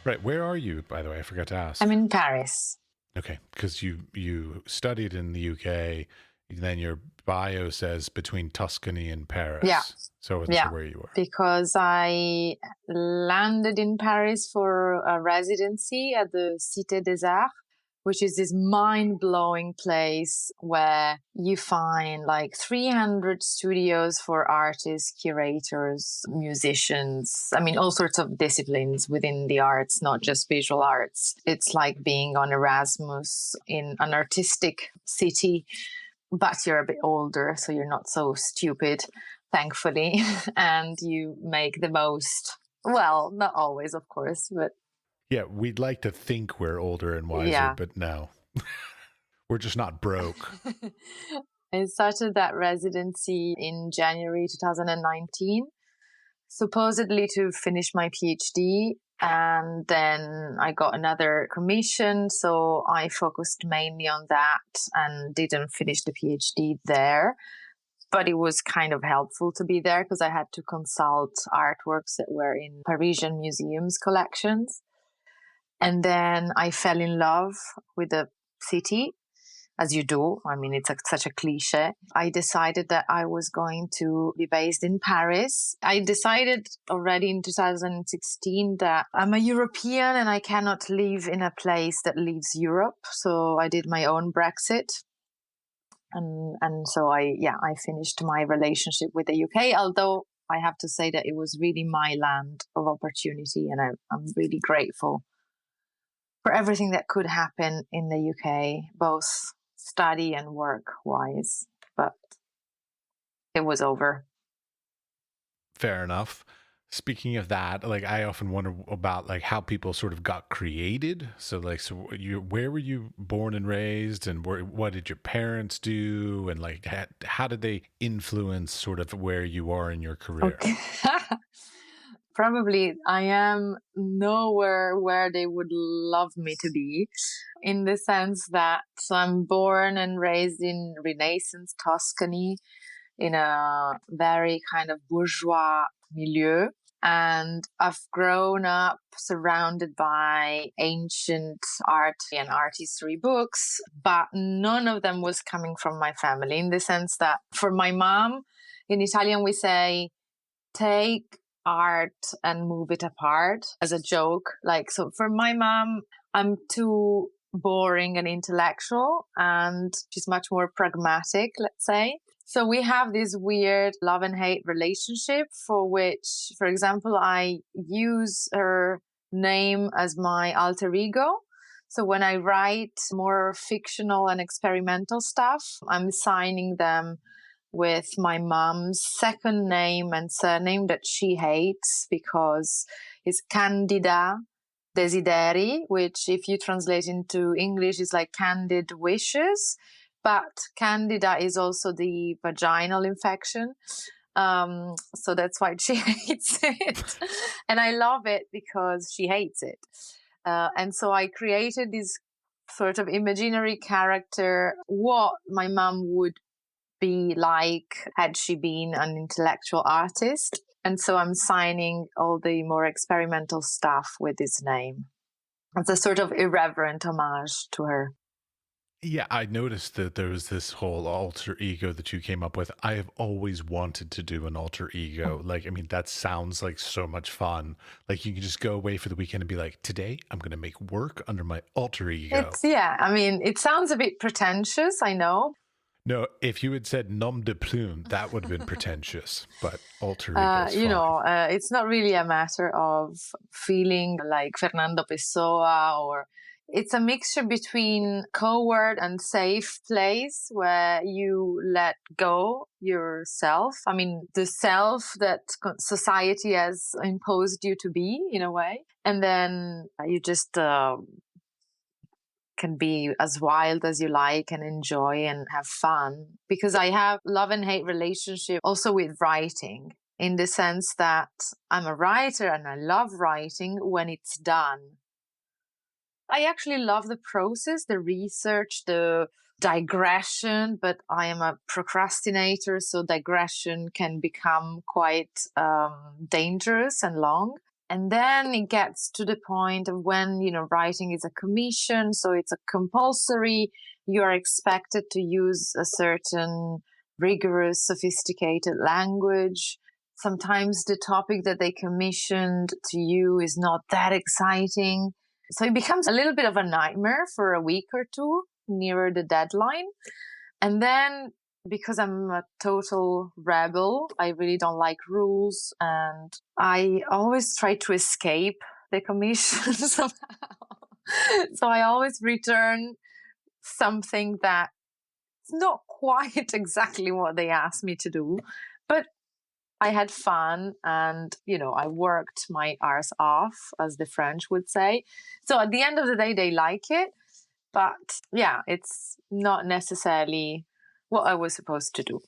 Right. Where are you, by the way? I forgot to ask. I'm in Paris. Okay, because you studied in the UK, then your bio says between Tuscany and Paris. Yeah. So I wasn't sure where you were. Because I landed in Paris for a residency at the Cité des Arts, which is this mind-blowing place where you find like 300 studios for artists, curators, musicians. I mean, all sorts of disciplines within the arts, not just visual arts. It's like being on Erasmus in an artistic city, but you're a bit older, so you're not so stupid, thankfully, and you make the most. Well, not always, of course, but yeah, we'd like to think we're older and wiser, but no, we're just not broke. I started that residency in January 2019, supposedly to finish my PhD. And then I got another commission. So I focused mainly on that and didn't finish the PhD there. But it was kind of helpful to be there because I had to consult artworks that were in Parisian museums collections. And then I fell in love with the city, as you do. I mean, it's such a cliche. I decided that I was going to be based in Paris. I decided already in 2016 that I'm a European and I cannot live in a place that leaves Europe. So I did my own Brexit. And so I finished my relationship with the UK, although I have to say that it was really my land of opportunity. And I'm really grateful for everything that could happen in the UK, both study and work wise, but it was over. Fair enough. Speaking of that, like I often wonder about like how people sort of got created. So where were you born and raised, and what did your parents do, and like how did they influence sort of where you are in your career? Okay. Probably I am nowhere where they would love me to be, in the sense that I'm born and raised in Renaissance Tuscany, in a very kind of bourgeois milieu. And I've grown up surrounded by ancient art and artistry books, but none of them was coming from my family, in the sense that for my mom, in Italian we say, take art and move it apart, as a joke. Like, so for my mom, I'm too boring and intellectual, and she's much more pragmatic, let's say. So we have this weird love and hate relationship, for which, for example, I use her name as my alter ego. So when I write more fictional and experimental stuff, I'm signing them with my mom's second name and surname that she hates, because it's Candida Desideri, which if you translate into English is like candid wishes. But Candida is also the vaginal infection. So that's why she hates it. And I love it because she hates it. And so I created this sort of imaginary character, what my mom would be like had she been an intellectual artist. And so I'm signing all the more experimental stuff with this name. It's a sort of irreverent homage to her. Yeah, I noticed that there was this whole alter ego that you came up with. I have always wanted to do an alter ego. Like, I mean, that sounds like so much fun. Like, you can just go away for the weekend and be like, today I'm going to make work under my alter ego. I mean, it sounds a bit pretentious, I know. No, if you had said nom de plume, that would have been pretentious, but alter ego is fine. It's not really a matter of feeling like Fernando Pessoa, or it's a mixture between coward and safe place where you let go yourself. I mean, the self that society has imposed you to be, in a way. And then you just can be as wild as you like and enjoy and have fun. Because I have love and hate relationship also with writing, in the sense that I'm a writer and I love writing when it's done. I actually love the process, the research, the digression, but I am a procrastinator, so digression can become quite dangerous and long. And then it gets to the point of when, writing is a commission, so it's a compulsory, you're expected to use a certain rigorous, sophisticated language. Sometimes the topic that they commissioned to you is not that exciting. So it becomes a little bit of a nightmare for a week or two nearer the deadline. And then, because I'm a total rebel, I really don't like rules, and I always try to escape the commission somehow. So I always return something that's not quite exactly what they asked me to do, but I had fun, and I worked my arse off, as the French would say. So at the end of the day, they like it, but yeah, it's not necessarily what I was supposed to do.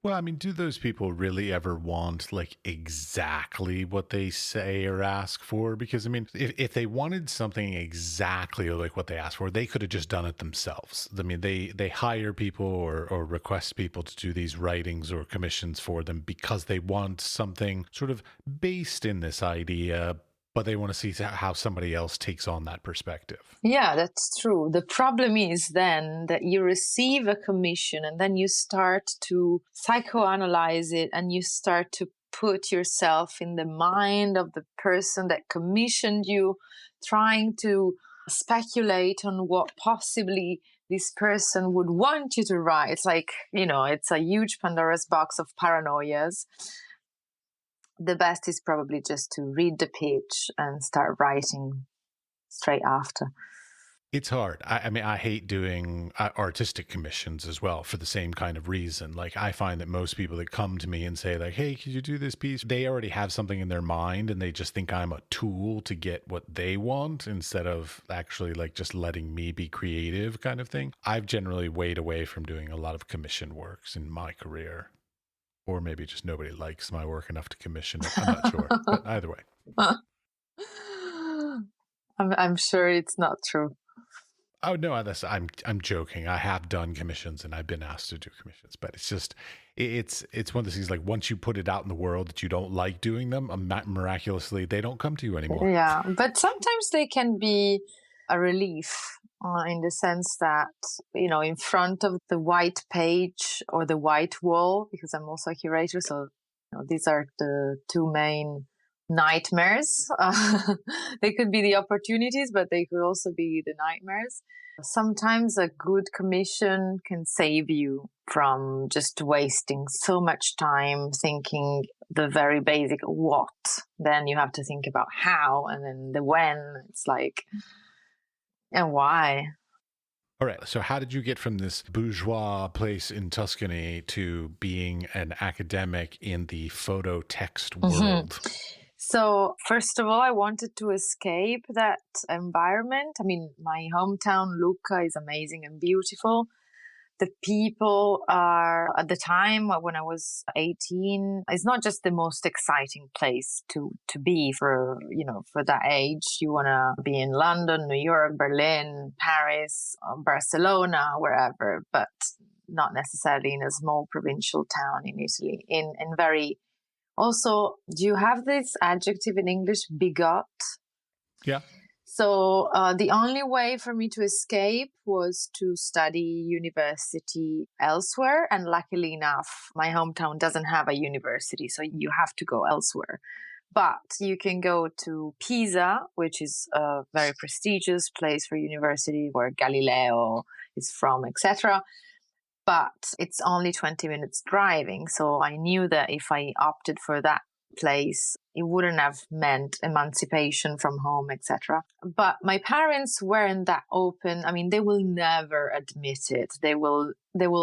Well, I mean, do those people really ever want like exactly what they say or ask for? Because I mean, if they wanted something exactly like what they asked for, they could have just done it themselves. I mean, they hire people or request people to do these writings or commissions for them because they want something sort of based in this idea, but they want to see how somebody else takes on that perspective. Yeah, that's true. The problem is then that you receive a commission and then you start to psychoanalyze it, and you start to put yourself in the mind of the person that commissioned you, trying to speculate on what possibly this person would want you to write. It's like, it's a huge Pandora's box of paranoias. The best is probably just to read the pitch and start writing straight after. It's hard. I mean, I hate doing artistic commissions as well for the same kind of reason. Like, I find that most people that come to me and say, like, hey, could you do this piece? They already have something in their mind and they just think I'm a tool to get what they want instead of actually like just letting me be creative kind of thing. I've generally weighed away from doing a lot of commission works in my career. Or maybe just nobody likes my work enough to commission it. I'm not sure. But either way. I'm sure it's not true. Oh no, I'm joking. I have done commissions and I've been asked to do commissions, but it's just it's one of those things like once you put it out in the world that you don't like doing them, miraculously they don't come to you anymore. Yeah, but sometimes they can be a relief in the sense that, in front of the white page or the white wall, because I'm also a curator, so these are the two main nightmares. They could be the opportunities, but they could also be the nightmares. Sometimes a good commission can save you from just wasting so much time thinking the very basic what. Then you have to think about how, and then the when. It's like, and why. All right. So how did you get from this bourgeois place in Tuscany to being an academic in the photo text world? So first of all, I wanted to escape that environment. I mean, my hometown, Lucca, is amazing and beautiful. The people are, at the time when I was 18, it's not just the most exciting place to be for that age. You want to be in London, New York, Berlin, Paris, Barcelona, wherever, but not necessarily in a small provincial town in Italy. In very, also, do you have this adjective in English, bigot? Yeah. So the only way for me to escape was to study university elsewhere. And luckily enough, my hometown doesn't have a university, so you have to go elsewhere. But you can go to Pisa, which is a very prestigious place for university where Galileo is from, etc. But it's only 20 minutes driving. So I knew that if I opted for that place, it wouldn't have meant emancipation from home, etc. But my parents weren't that open. I mean, they will never admit it. They will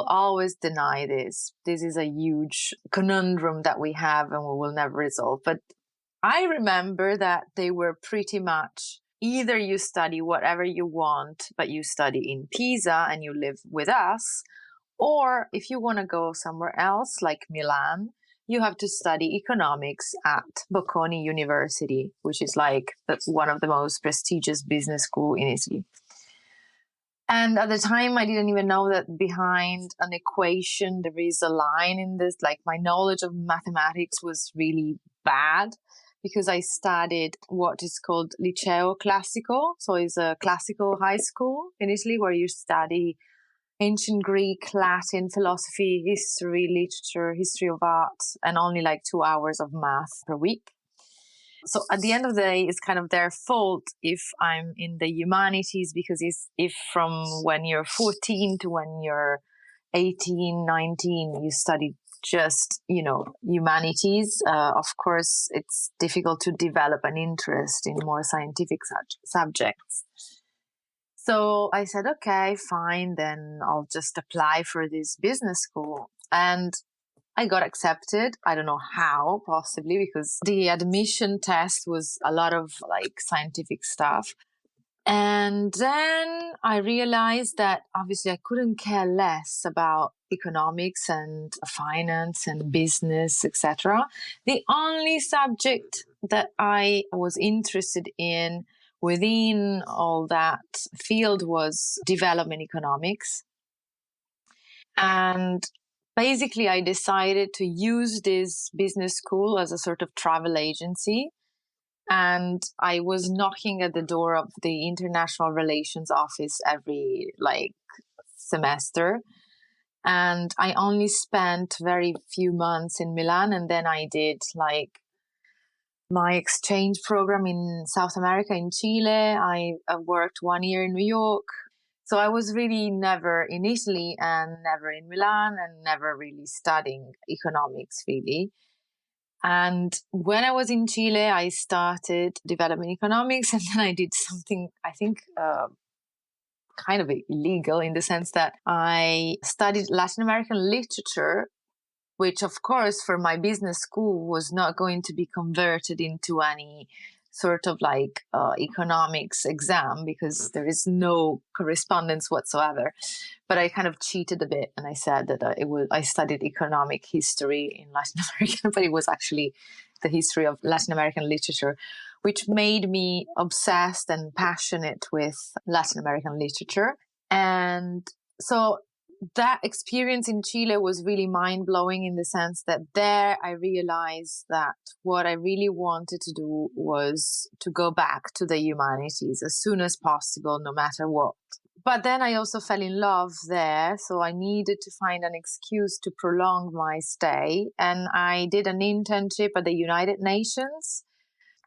always deny this. This is a huge conundrum that we have and we will never resolve. But I remember that they were pretty much either you study whatever you want, but you study in Pisa and you live with us, or if you want to go somewhere else, like Milan, you have to study economics at Bocconi University, which is like one of the most prestigious business schools in Italy. And at the time, I didn't even know that behind an equation, there is a line in this. Like, my knowledge of mathematics was really bad. because I studied what is called Liceo Classico. So it's a classical high school in Italy where you study ancient Greek, Latin, philosophy, history, literature, history of art, and only like 2 hours of math per week. So at the end of the day, it's kind of their fault if I'm in the humanities, because if from when you're 14 to when you're 18, 19, you study just, humanities, of course, it's difficult to develop an interest in more scientific subjects. So I said, okay, fine, then I'll just apply for this business school. And I got accepted. I don't know how, possibly because the admission test was a lot of like scientific stuff. And then I realized that obviously I couldn't care less about economics and finance and business, etc. The only subject that I was interested in within all that field was development economics. And basically, I decided to use this business school as a sort of travel agency. And I was knocking at the door of the international relations office every semester. And I only spent very few months in Milan. And then I did my exchange program in South America, in Chile. I worked 1 year in New York. So I was really never in Italy and never in Milan and never really studying economics, really. And when I was in Chile, I started development economics, and then I did something, I think, kind of illegal, in the sense that I studied Latin American literature, which, of course, for my business school was not going to be converted into any sort of economics exam, because there is no correspondence whatsoever. But I kind of cheated a bit, and I said that I studied economic history in Latin America, but it was actually the history of Latin American literature, which made me obsessed and passionate with Latin American literature. And so that experience in Chile was really mind-blowing, in the sense that there I realized that what I really wanted to do was to go back to the humanities as soon as possible, no matter what. But then I also fell in love there, so I needed to find an excuse to prolong my stay. And I did an internship at the United Nations.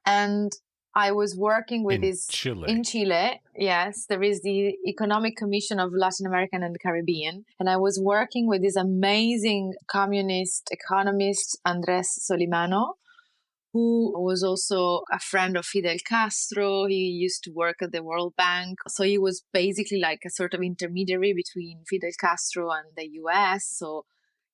And I was working with in Chile. Yes, there is the Economic Commission of Latin America and the Caribbean. And I was working with this amazing communist economist, Andres Solimano, who was also a friend of Fidel Castro. He used to work at the World Bank. So he was basically like a sort of intermediary between Fidel Castro and the US. So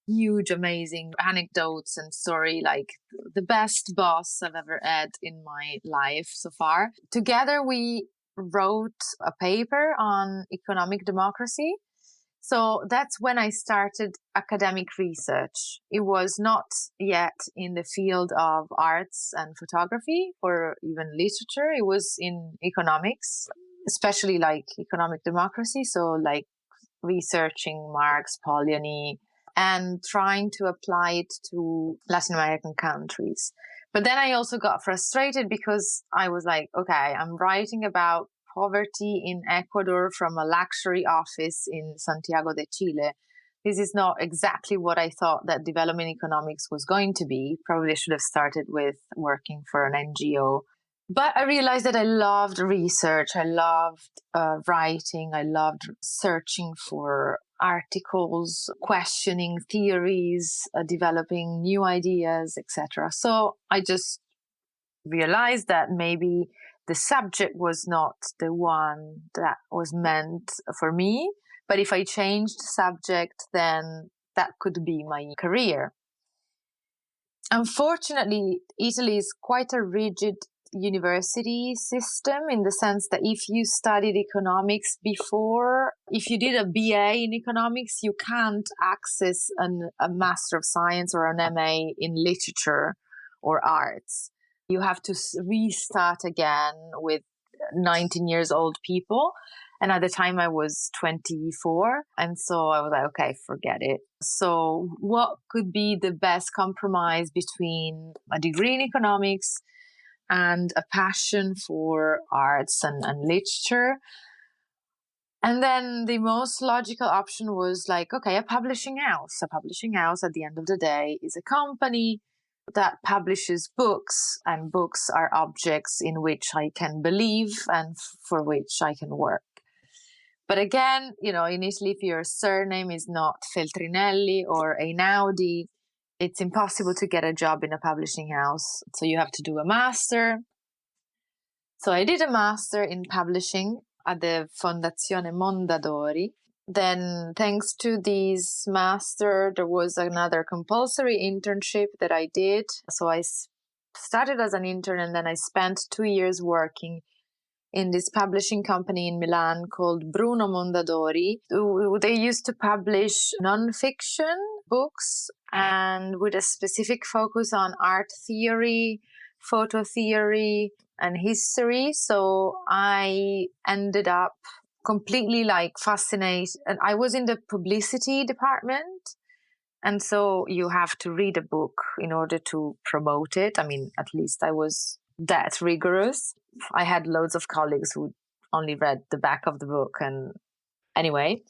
huge, amazing anecdotes and story, like the best boss I've ever had in my life so far. Together, we wrote a paper on economic democracy. So that's when I started academic research. It was not yet in the field of arts and photography or even literature. It was in economics, especially like economic democracy. So like researching Marx, Pollyanna, and trying to apply it to Latin American countries. But then I also got frustrated, because I was like, okay, I'm writing about poverty in Ecuador from a luxury office in Santiago de Chile. This is not exactly what I thought that development economics was going to be. Probably I should have started with working for an NGO. But I realized that I loved research. I loved writing. I loved searching for articles, questioning theories, developing new ideas, etc. So I just realized that maybe the subject was not the one that was meant for me. But if I changed subject, then that could be my career. Unfortunately, Italy is quite a rigid university system, in the sense that if you studied economics before, if you did a BA in economics, you can't access a Master of Science or an MA in literature or arts. You have to restart again with 19 years old people. And at the time I was 24. And so I was like, okay, forget it. So what could be the best compromise between a degree in economics and a passion for arts and literature. And then the most logical option was like, okay, a publishing house. A publishing house, at the end of the day, is a company that publishes books, and books are objects in which I can believe and for which I can work. But again, in Italy, if your surname is not Feltrinelli or Einaudi, it's impossible to get a job in a publishing house. So you have to do a master. So I did a master in publishing at the Fondazione Mondadori. Then, thanks to this master, there was another compulsory internship that I did. So I started as an intern, and then I spent 2 years working in this publishing company in Milan called Bruno Mondadori. They used to publish nonfiction books, and with a specific focus on art theory, photo theory, and history. So I ended up completely fascinated. And I was in the publicity department. And so you have to read a book in order to promote it. I mean, at least I was that rigorous. I had loads of colleagues who only read the back of the book. And anyway.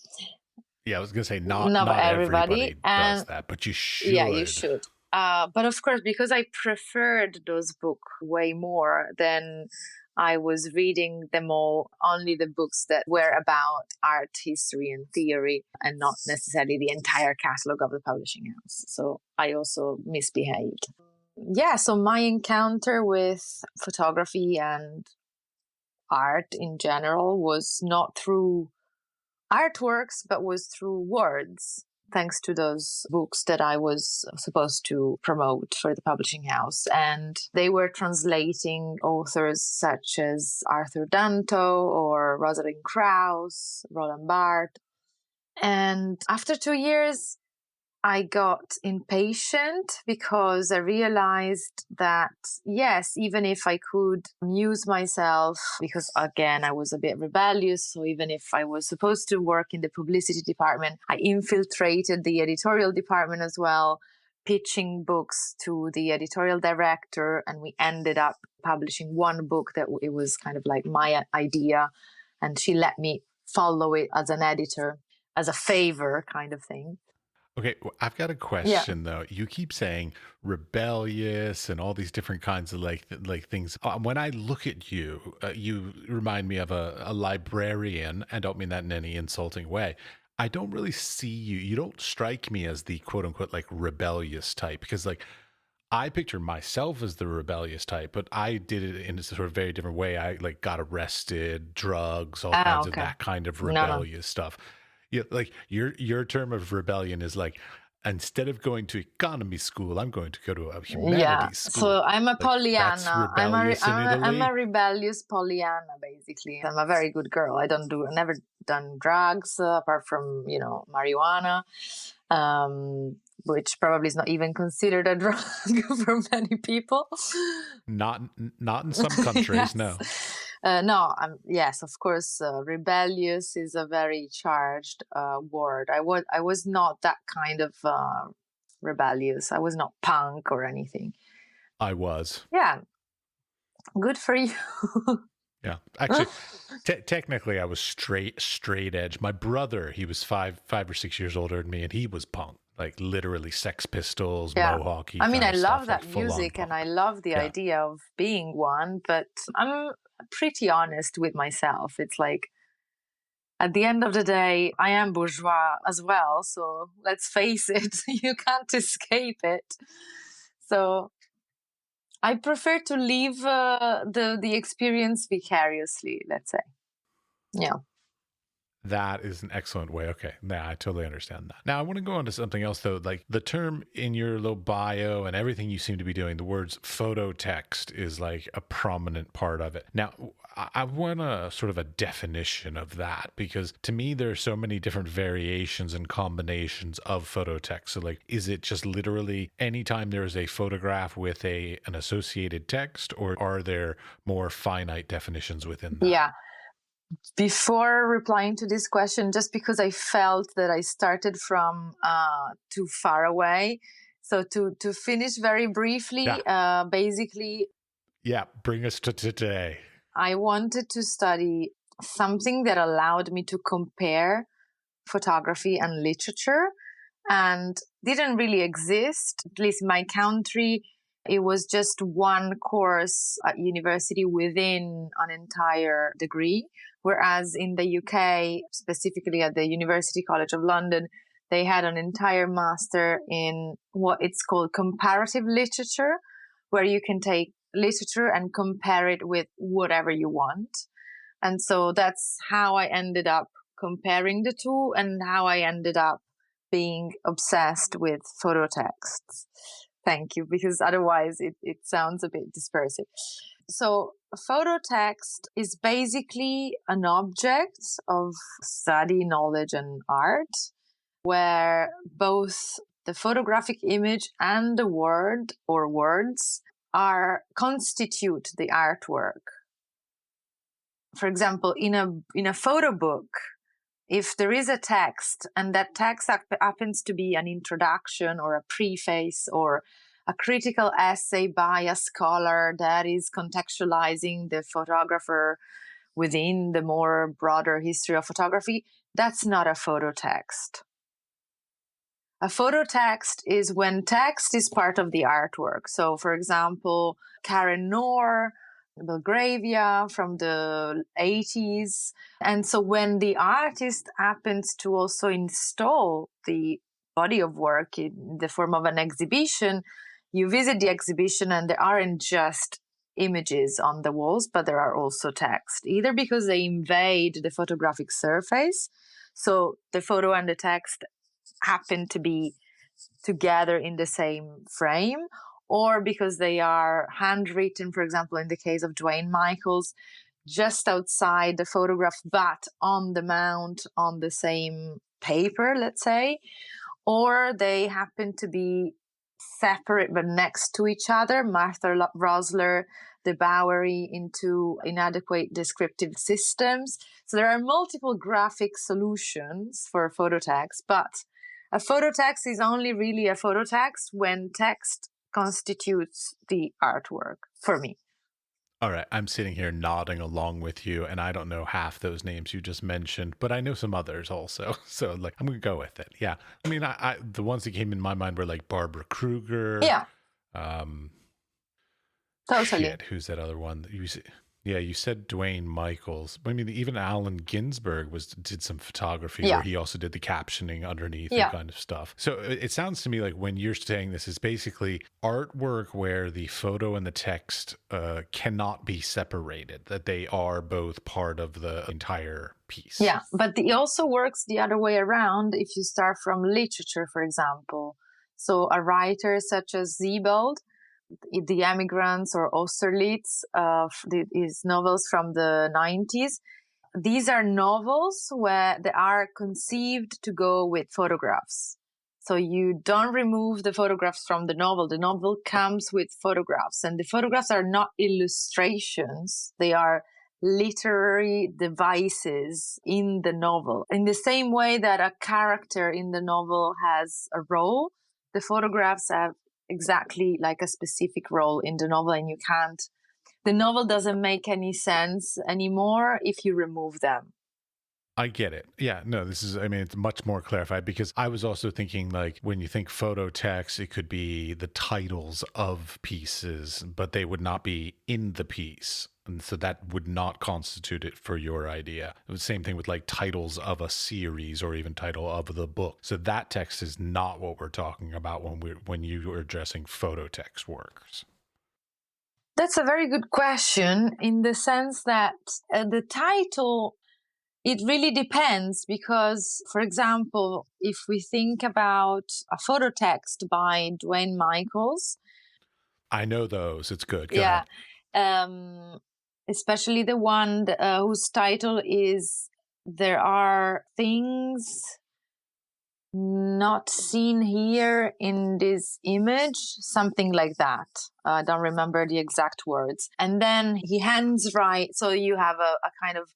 Yeah, I was going to say not everybody does that, but you should. Yeah, you should. But of course, because I preferred those books way more, then I was reading them all, only the books that were about art, history, and theory, and not necessarily the entire catalog of the publishing house. So I also misbehaved. Yeah, so my encounter with photography and art in general was not through artworks, but was through words, thanks to those books that I was supposed to promote for the publishing house. And they were translating authors such as Arthur Danto or Rosalind Krauss, Roland Barthes. And after 2 years, I got impatient because I realized that, yes, even if I could amuse myself, because again, I was a bit rebellious. So even if I was supposed to work in the publicity department, I infiltrated the editorial department as well, pitching books to the editorial director. And we ended up publishing one book that it was kind of like my idea. And she let me follow it as an editor, as a favor kind of thing. Okay, well, I've got a question though. You keep saying rebellious and all these different kinds of like things. When I look at you, you remind me of a librarian. I don't mean that in any insulting way. I don't really see you. You don't strike me as the quote unquote like rebellious type, because like I picture myself as the rebellious type, but I did it in a sort of very different way. I like got arrested, drugs, all kinds of that kind of rebellious stuff. Yeah, like your term of rebellion is like, instead of going to economy school, I'm going to go to a humanities school. So I'm a Pollyanna. That's rebellious in Italy. I'm a rebellious Pollyanna, basically. I'm a very good girl. I never done drugs apart from marijuana, which probably is not even considered a drug for many people. Not in some countries, yes. No. Yes, of course, rebellious is a very charged word. I was not that kind of rebellious. I was not punk or anything. I was. Yeah. Good for you. Yeah. Actually, technically, I was straight edge. My brother, he was 5 or 6 years older than me, and he was punk. Like literally Sex Pistols, Mohawk. I mean, I love that music and I love the idea of being one, but I'm pretty honest with myself. It's like, at the end of the day, I am bourgeois as well. So let's face it, you can't escape it. So I prefer to live the experience vicariously, let's say. Yeah. That is an excellent way. Okay. Yeah, I totally understand that. Now, I want to go on to something else, though. Like the term in your little bio and everything you seem to be doing, the words photo text is like a prominent part of it. Now, I want a sort of a definition of that, because to me, there are so many different variations and combinations of photo text. So like, is it just literally anytime there is a photograph with an associated text, or are there more finite definitions within that? Yeah. Before replying to this question, just because I felt that I started from too far away. So to finish very briefly, basically, Yeah, bring us to today. I wanted to study something that allowed me to compare photography and literature, and didn't really exist, at least in my country. It was just one course at university within an entire degree, whereas in the UK, specifically at the University College of London, they had an entire master in what it's called comparative literature, where you can take literature and compare it with whatever you want. And so that's how I ended up comparing the two, and how I ended up being obsessed with photo texts. Thank you, because otherwise it sounds a bit dispersive. So photo text is basically an object of study, knowledge, and art, where both the photographic image and the word or words constitute the artwork. For example, in a photo book, if there is a text and that text happens to be an introduction or a preface or a critical essay by a scholar that is contextualizing the photographer within the more broader history of photography, that's not a photo text. A photo text is when text is part of the artwork. So, for example, Karen Noor, Belgravia from the 80s. And so when the artist happens to also install the body of work in the form of an exhibition, you visit the exhibition and there aren't just images on the walls, but there are also text, either because they invade the photographic surface. So the photo and the text happen to be together in the same frame, or because they are handwritten, for example, in the case of Dwayne Michaels, just outside the photograph, but on the mount on the same paper, let's say, or they happen to be separate but next to each other. Martha Rosler, the Bowery into inadequate descriptive systems. So there are multiple graphic solutions for photo text, but a photo text is only really a photo text when text constitutes the artwork for me. All right, I'm sitting here nodding along with you, and I don't know half those names you just mentioned, but I know some others also. So, like, I'm gonna go with it. Yeah, I mean, I the ones that came in my mind were like Barbara Kruger. Yeah, Um, totally. Shit, who's that other one? Yeah, you said Dwayne Michaels. I mean, even Allen Ginsberg did some photography Yeah. where he also did the captioning underneath Yeah. and kind of stuff. So it sounds to me like when you're saying this is basically artwork where the photo and the text cannot be separated, that they are both part of the entire piece. Yeah, but it also works the other way around if you start from literature, for example. So a writer such as Siebold, The Emigrants or Austerlitz, his novels from the 90s. These are novels where they are conceived to go with photographs. So you don't remove the photographs from the novel. The novel comes with photographs, and the photographs are not illustrations. They are literary devices in the novel. In the same way that a character in the novel has a role, the photographs have exactly like a specific role in the novel, and the novel doesn't make any sense anymore if you remove them. I get it. Yeah, no, it's much more clarified because I was also thinking like when you think photo text, it could be the titles of pieces, but they would not be in the piece. And so that would not constitute it for your idea. It was the same thing with like titles of a series or even title of the book. So that text is not what we're talking about when you are addressing photo text works. That's a very good question in the sense that the title, it really depends because, for example, if we think about a photo text by Dwayne Michaels. I know those. It's good. Go Yeah. ahead. Especially the one whose title is There Are Things Not Seen Here in This Image, something like that. I don't remember the exact words. And then he hands write. So you have a kind of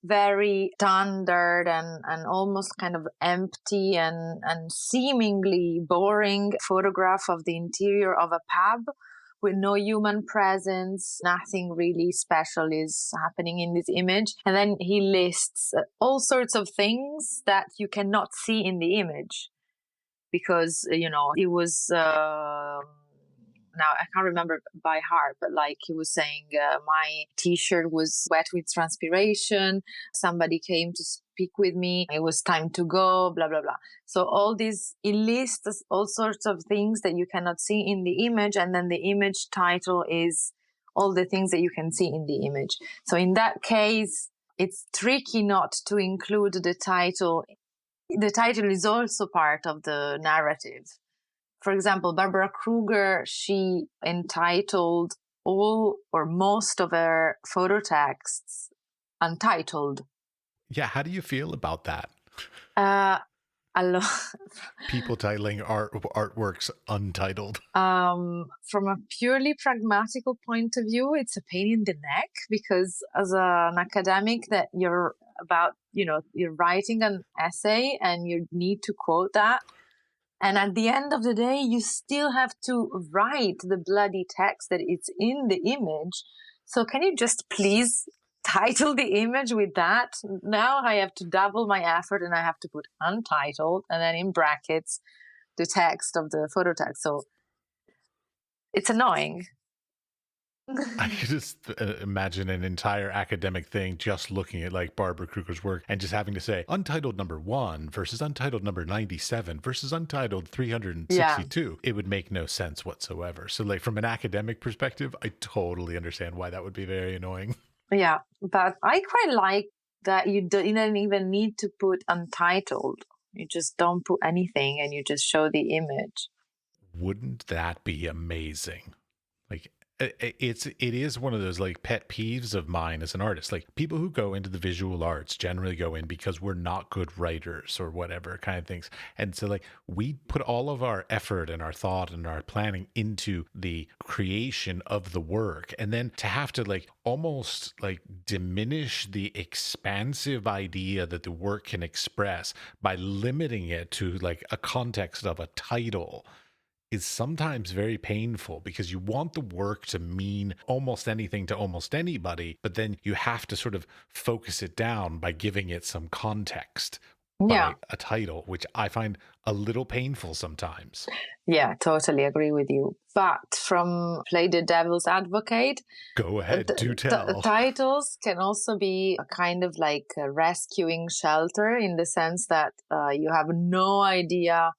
very standard and almost kind of empty and seemingly boring photograph of the interior of a pub with no human presence. Nothing really special is happening in this image. And then he lists all sorts of things that you cannot see in the image because, it was... now I can't remember by heart, but like he was saying, my t-shirt was wet with transpiration. Somebody came to speak with me. It was time to go, blah, blah, blah. So all these, it lists all sorts of things that you cannot see in the image. And then the image title is all the things that you can see in the image. So in that case, it's tricky not to include the title. The title is also part of the narrative. For example, Barbara Kruger, she entitled all or most of her photo texts untitled. Yeah, how do you feel about that? People titling artworks untitled. From a purely pragmatical point of view, it's a pain in the neck because as an academic that you're about, you're writing an essay and you need to quote that. And at the end of the day, you still have to write the bloody text that it's in the image. So can you just please title the image with that? Now I have to double my effort and I have to put untitled and then in brackets the text of the photo text. So it's annoying. I could just imagine an entire academic thing just looking at like Barbara Kruger's work and just having to say untitled number 1 versus untitled number 97 versus untitled 362. Yeah. It would make no sense whatsoever. So like from an academic perspective, I totally understand why that would be very annoying. Yeah, but I quite like that you don't even need to put untitled. You just don't put anything and you just show the image. Wouldn't that be amazing? Like it is one of those like pet peeves of mine as an artist. Like people who go into the visual arts generally go in because we're not good writers or whatever kind of things. And so like we put all of our effort and our thought and our planning into the creation of the work. And then to have to like almost like diminish the expansive idea that the work can express by limiting it to like a context of a title is sometimes very painful because you want the work to mean almost anything to almost anybody, but then you have to sort of focus it down by giving it some context by a title, which I find a little painful sometimes. Yeah, totally agree with you. But from play the devil's advocate, go ahead, do tell. Titles can also be a kind of like a rescuing shelter in the sense that you have no idea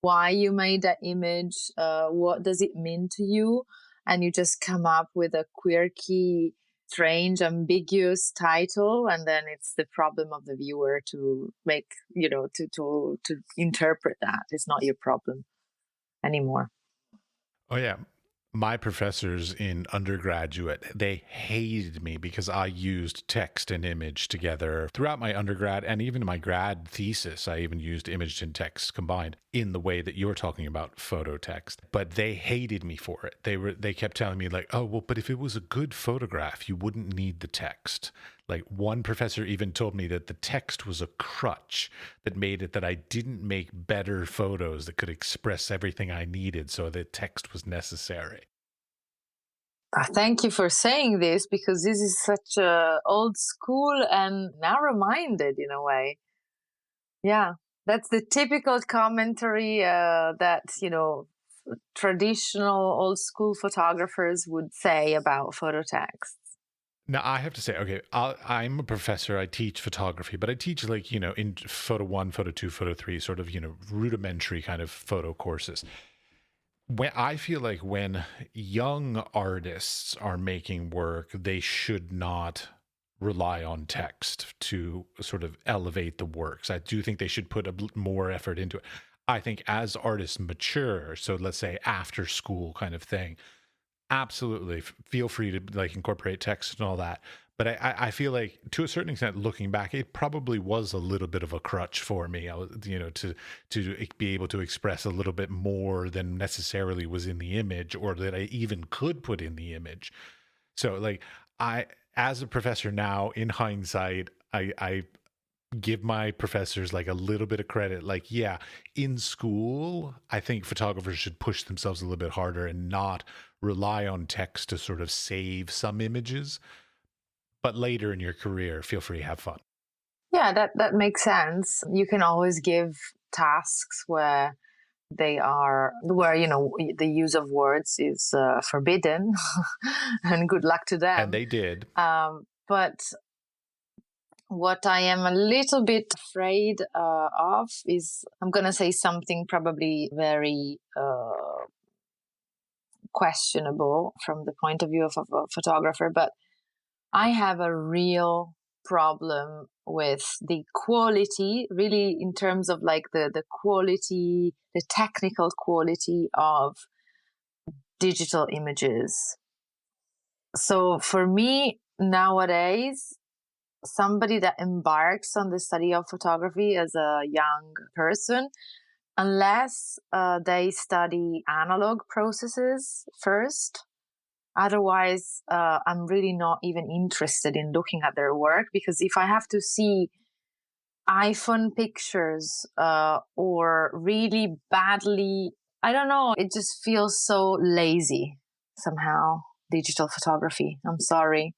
why you made that image, what does it mean to you, and you just come up with a quirky, strange, ambiguous title, and then it's the problem of the viewer to make, to interpret that. It's not your problem anymore. Oh yeah. My professors in undergraduate, they hated me because I used text and image together throughout my undergrad and even my grad thesis. I even used image and text combined in the way that you're talking about photo text. But they hated me for it. They kept telling me like, oh, well, but if it was a good photograph, you wouldn't need the text. Like one professor even told me that the text was a crutch that made it that I didn't make better photos that could express everything I needed, so the text was necessary. Thank you for saying this because this is such old school and narrow-minded in a way. Yeah, that's the typical commentary that, traditional old school photographers would say about photo text. Now, I have to say, okay, I'm a professor. I teach photography, but I teach like, in photo 1, photo 2, photo 3, sort of, rudimentary kind of photo courses. When I feel like when young artists are making work, they should not rely on text to sort of elevate the works. I do think they should put more effort into it. I think as artists mature, so let's say after school kind of thing, absolutely feel free to like incorporate text and all that. But I feel like to a certain extent, looking back, it probably was a little bit of a crutch for me, to be able to express a little bit more than necessarily was in the image or that I even could put in the image. So like as a professor now in hindsight, I give my professors like a little bit of credit. Like, yeah, in school, I think photographers should push themselves a little bit harder and not rely on text to sort of save some images. But later in your career, feel free to have fun. Yeah, that makes sense. You can always give tasks where the use of words is forbidden, and good luck to And them. they did. But what I am a little bit afraid of is, I'm going to say something probably very questionable from the point of view of a photographer, but I have a real problem with the quality, really, in terms of like the quality, the technical quality of digital images. So for me, nowadays, somebody that embarks on the study of photography as a young person, unless they study analog processes first, otherwise, I'm really not even interested in looking at their work, because if I have to see iPhone pictures or really badly, I don't know, it just feels so lazy somehow, digital photography. I'm sorry.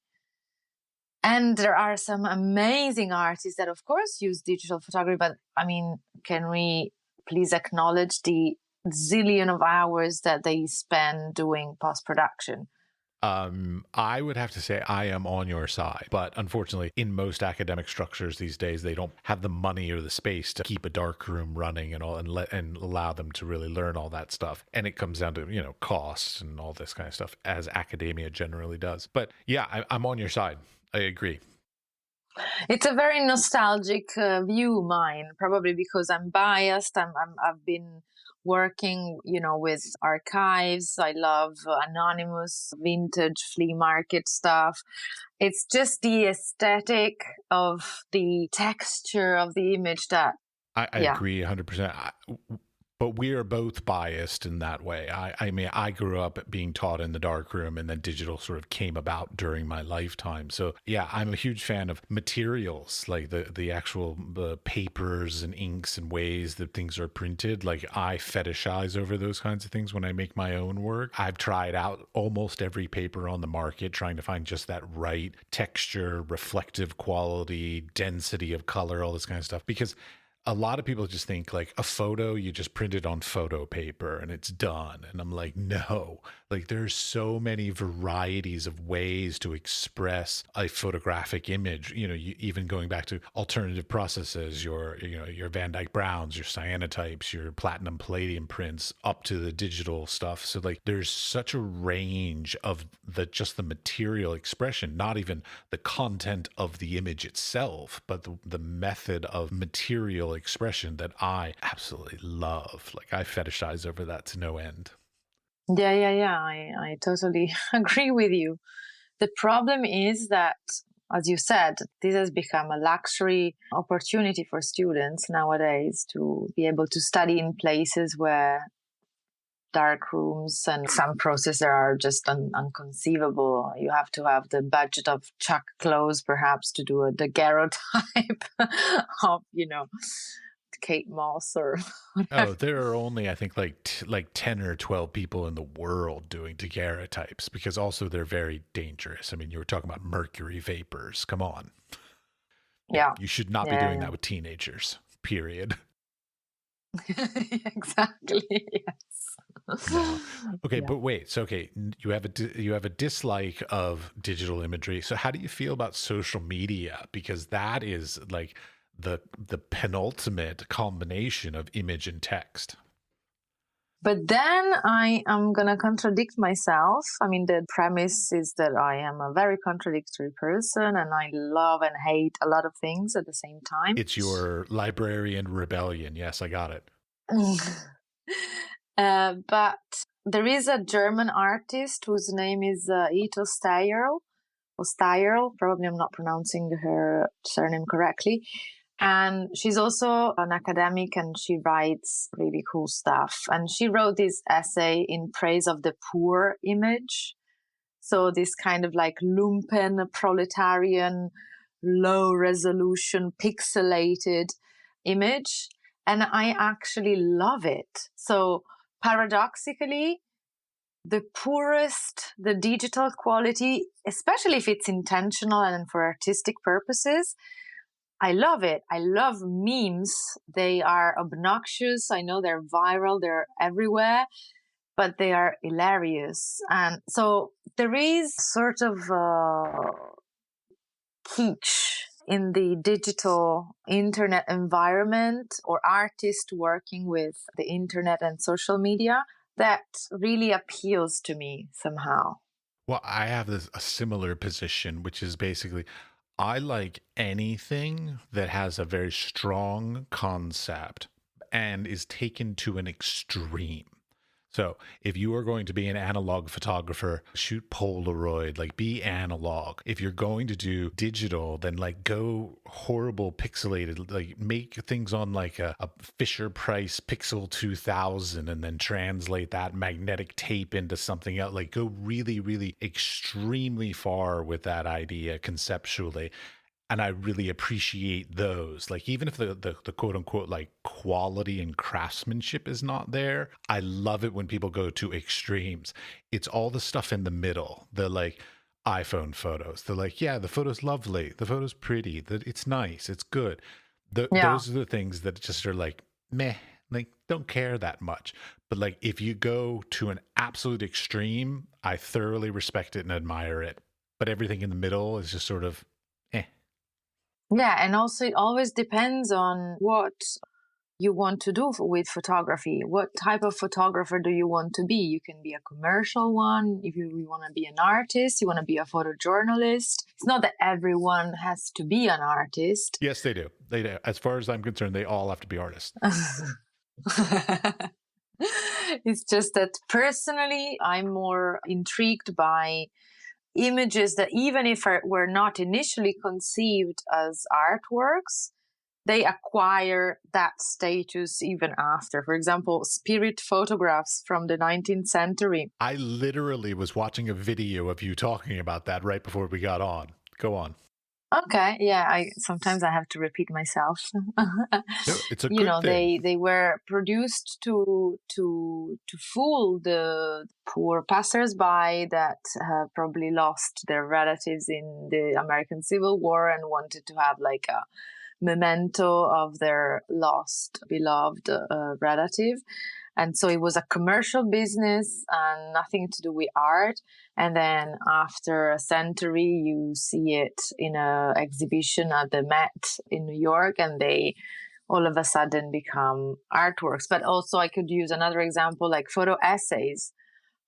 And there are some amazing artists that, of course, use digital photography. But I mean, can we please acknowledge the zillion of hours that they spend doing post production? I would have to say I am on your side, but unfortunately, in most academic structures these days, they don't have the money or the space to keep a dark room running and all, and allow them to really learn all that stuff. And it comes down to costs and all this kind of stuff, as academia generally does. But yeah, I'm on your side. I agree. It's a very nostalgic view, mine, probably because I'm biased. I've been working, with archives. I love anonymous vintage flea market stuff. It's just the aesthetic of the texture of the image that, I yeah. agree 100%. But we are both biased in that way. I mean, I grew up being taught in the darkroom, and then digital sort of came about during my lifetime. So yeah, I'm a huge fan of materials, like the actual papers and inks and ways that things are printed. Like, I fetishize over those kinds of things when I make my own work. I've tried out almost every paper on the market, trying to find just that right texture, reflective quality, density of color, all this kind of stuff, because a lot of people just think like a photo, you just print it on photo paper and it's done. And I'm like, no, like there's so many varieties of ways to express a photographic image. You even going back to alternative processes, your Van Dyke Browns, your cyanotypes, your platinum palladium prints, up to the digital stuff. So like there's such a range of just the material expression, not even the content of the image itself, but the method of material expression that I absolutely love. Like, I fetishize over that to no end. Yeah. I totally agree with you. The problem is that, as you said, this has become a luxury opportunity for students nowadays to be able to study in places where dark rooms and some processes are just unconceivable. You have to have the budget of Chuck Close, perhaps, to do the daguerreotype of, Kate Moss or whatever. Oh, there are only, I think, like 10 or 12 people in the world doing daguerreotypes, because also they're very dangerous. I mean, you were talking about mercury vapors. Come on. Yeah. You should not be doing that with teenagers, period. Exactly. Yes. No. Okay, Yeah. but wait. So okay, you have a dislike of digital imagery. So how do you feel about social media? Because that is like the penultimate combination of image and text. But then I am going to contradict myself. I mean, the premise is that I am a very contradictory person and I love and hate a lot of things at the same time. It's your librarian rebellion. Yes, I got it. But there is a German artist whose name is Ito Steyrl, or Steyrl. Probably I'm not pronouncing her surname correctly. And she's also an academic and she writes really cool stuff. And she wrote this essay in praise of the poor image. So this kind of like lumpen proletarian low resolution, pixelated image. And I actually love it. So paradoxically, the poorest, the digital quality, especially if it's intentional and for artistic purposes, I love it. I love memes. They are obnoxious. I know they're viral, they're everywhere, but they are hilarious. And so there is sort of kitsch in the digital internet environment or artist working with the internet and social media that really appeals to me somehow. Well, I have a similar position, which is basically I like anything that has a very strong concept and is taken to an extreme. So if you are going to be an analog photographer, shoot Polaroid, like be analog. If you're going to do digital, then like go horrible pixelated, like make things on like a Fisher Price Pixel 2000 and then translate that magnetic tape into something else. Like go really, really extremely far with that idea conceptually. And I really appreciate those. Like even if the quote unquote like quality and craftsmanship is not there, I love it when people go to extremes. It's all the stuff in the middle, the like iPhone photos. They're like, yeah, the photo's lovely, the photo's pretty, that it's nice, it's good. Yeah. Those are the things that just are like meh, like don't care that much. But like if you go to an absolute extreme, I thoroughly respect it and admire it. But everything in the middle is just sort of eh. Yeah, and also it always depends on what you want to do with photography. What type of photographer do you want to be? You can be a commercial one. If you want to be an artist, you want to be a photojournalist. It's not that everyone has to be an artist. Yes, they do. They do. As far as I'm concerned, they all have to be artists. It's just that personally, I'm more intrigued by images that even if were not initially conceived as artworks, they acquire that status even after. For example, spirit photographs from the 19th century. I literally was watching a video of you talking about that right before we got on. Go on. Okay, yeah, sometimes I have to repeat myself. No, it's a good thing. They were produced to fool the poor passersby that have probably lost their relatives in the American Civil War and wanted to have like a memento of their lost beloved relative. And so it was a commercial business and nothing to do with art. And then after a century, you see it in an exhibition at the Met in New York, and they all of a sudden become artworks. But also I could use another example like photo essays.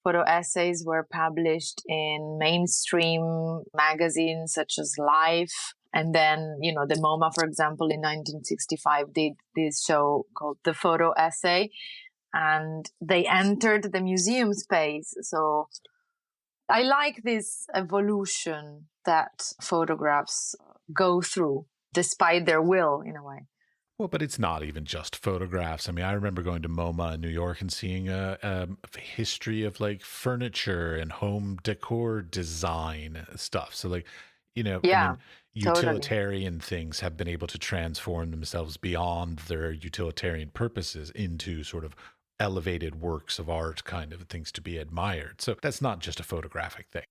Photo essays were published in mainstream magazines such as Life. And then, the MoMA, for example, in 1965 did this show called The Photo Essay. And they entered the museum space. So I like this evolution that photographs go through, despite their will, in a way. Well, but it's not even just photographs. I mean, I remember going to MoMA in New York and seeing a history of like furniture and home decor design stuff. So like, I mean, utilitarian things have been able to transform themselves beyond their utilitarian purposes into sort of elevated works of art kind of things to be admired. So that's not just a photographic thing.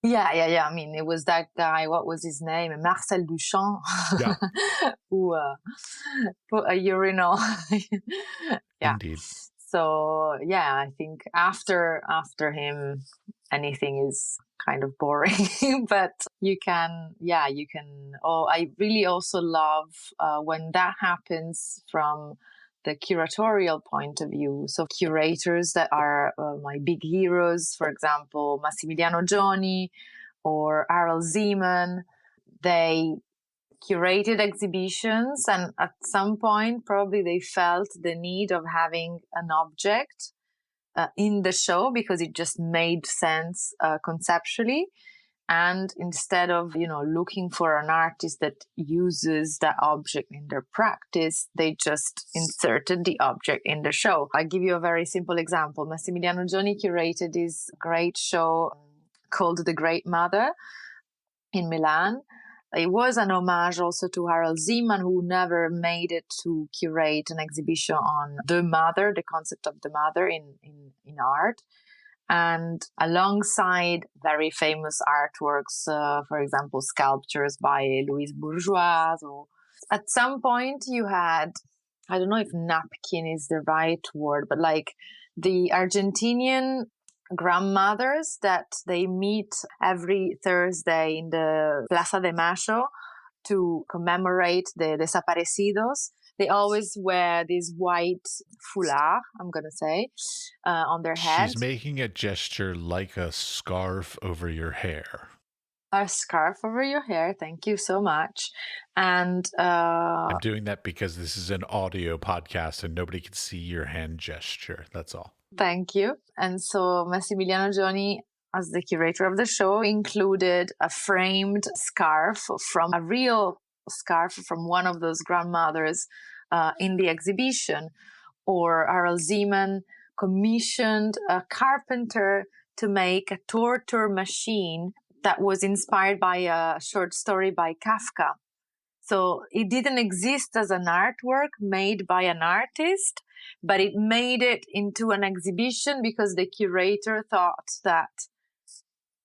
Yeah. I mean, it was that guy, what was his name? Marcel Duchamp, Yeah. who put a urinal. Yeah. Indeed. So, yeah, I think after him, anything is kind of boring. But you can. Oh, I really also love when that happens from the curatorial point of view. So curators that are my big heroes, for example, Massimiliano Gioni or Harold Zeman, they curated exhibitions, and at some point probably they felt the need of having an object in the show because it just made sense conceptually. And instead of, looking for an artist that uses that object in their practice, they just inserted the object in the show. I'll give you a very simple example. Massimiliano Gioni curated this great show called The Great Mother in Milan. It was an homage also to Harald Zeeman, who never made it to curate an exhibition on the mother, the concept of the mother in art. And alongside very famous artworks, for example, sculptures by Louise Bourgeois. Or at some point you had, I don't know if napkin is the right word, but like the Argentinian grandmothers that they meet every Thursday in the Plaza de Mayo to commemorate the desaparecidos. They always wear this white foulard, I'm going to say, on their head. She's making a gesture like a scarf over your hair. A scarf over your hair. Thank you so much. And I'm doing that because this is an audio podcast and nobody can see your hand gesture. That's all. Thank you. And so Massimiliano Gioni, as the curator of the show, included a framed scarf from a real scarf from one of those grandmothers in the exhibition. Or Harald Zeeman commissioned a carpenter to make a torture machine that was inspired by a short story by Kafka. So it didn't exist as an artwork made by an artist, but it made it into an exhibition because the curator thought that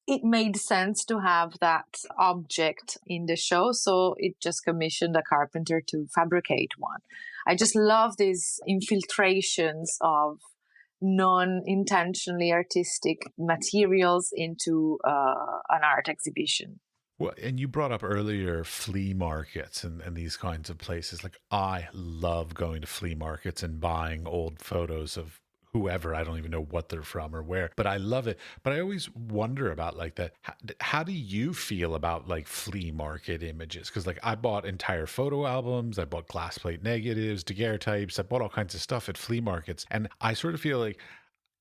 it made sense to have that object in the show. So it just commissioned a carpenter to fabricate one. I just love these infiltrations of non-intentionally artistic materials into an art exhibition. Well, and you brought up earlier flea markets and these kinds of places. Like, I love going to flea markets and buying old photos of whoever. I don't even know what they're from or where, but I love it. But I always wonder about like that. How do you feel about like flea market images? Because like I bought entire photo albums, I bought glass plate negatives, daguerreotypes, I bought all kinds of stuff at flea markets. And I sort of feel like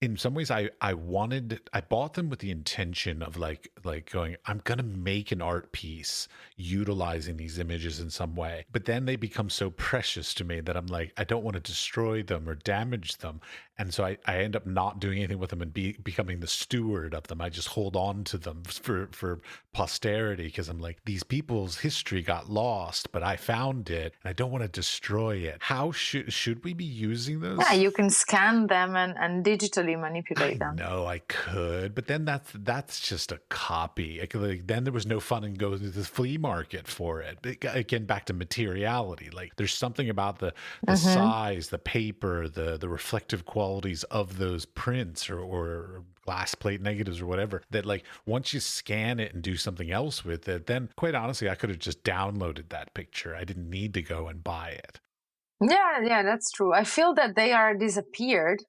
in some ways I bought them with the intention of like going, I'm gonna make an art piece utilizing these images in some way, but then they become so precious to me that I'm like, I don't want to destroy them or damage them, and so I end up not doing anything with them and becoming the steward of them. I just hold on to them for posterity because I'm like, these people's history got lost, but I found it and I don't want to destroy it. How should we be using those? Yeah, you can scan them and digitally manipulate them. No, I could, but then that's just a copy. Like, then there was no fun in going to the flea market for it. Again, back to materiality. Like there's something about the size, the paper, the reflective qualities of those prints or glass plate negatives or whatever, that like once you scan it and do something else with it, then quite honestly, I could have just downloaded that picture. I didn't need to go and buy it. Yeah, that's true. I feel that they are disappeared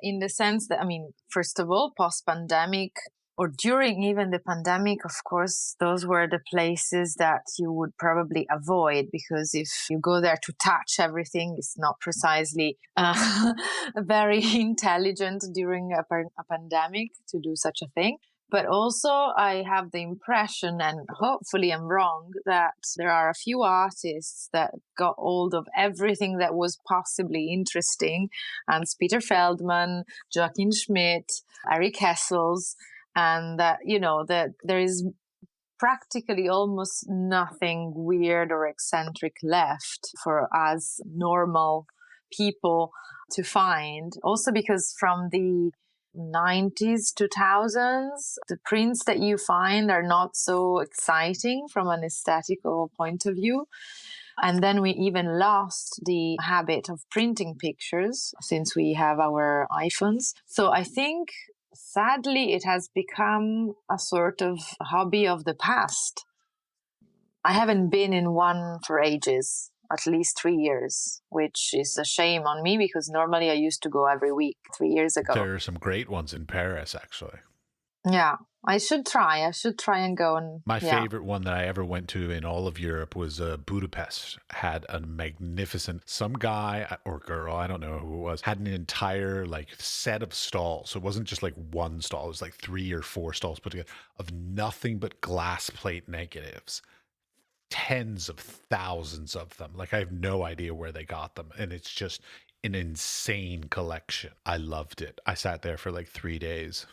in the sense that, I mean, first of all, post-pandemic or during even the pandemic, of course, those were the places that you would probably avoid, because if you go there to touch everything, it's not precisely very intelligent during a pandemic to do such a thing. But also I have the impression, and hopefully I'm wrong, that there are a few artists that got hold of everything that was possibly interesting. And Peter Feldman, Joachim Schmidt, Eric Hessels, and that, you know, that there is practically almost nothing weird or eccentric left for us normal people to find. Also because from the 90s, 2000s, the prints that you find are not so exciting from an aesthetical point of view. And then we even lost the habit of printing pictures since we have our iPhones. So I think, sadly, it has become a sort of hobby of the past. I haven't been in one for ages, at least 3 years, which is a shame on me because normally I used to go every week 3 years ago. There are some great ones in Paris, actually. Yeah, I should try and go. And my favorite one that I ever went to in all of Europe was Budapest. Had a magnificent, some guy or girl, I don't know who it was, had an entire like set of stalls. So it wasn't just like one stall, it was like 3 or 4 stalls put together of nothing but glass plate negatives. Tens of thousands of them. Like I have no idea where they got them. And it's just an insane collection. I loved it. I sat there for like 3 days.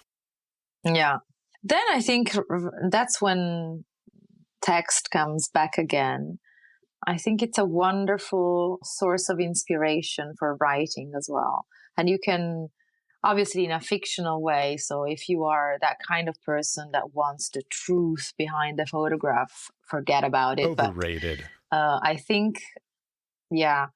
Yeah. Then I think that's when text comes back again. I think it's a wonderful source of inspiration for writing as well. And you can, obviously, in a fictional way. So if you are that kind of person that wants the truth behind the photograph, forget about it. Overrated. But I think, yeah,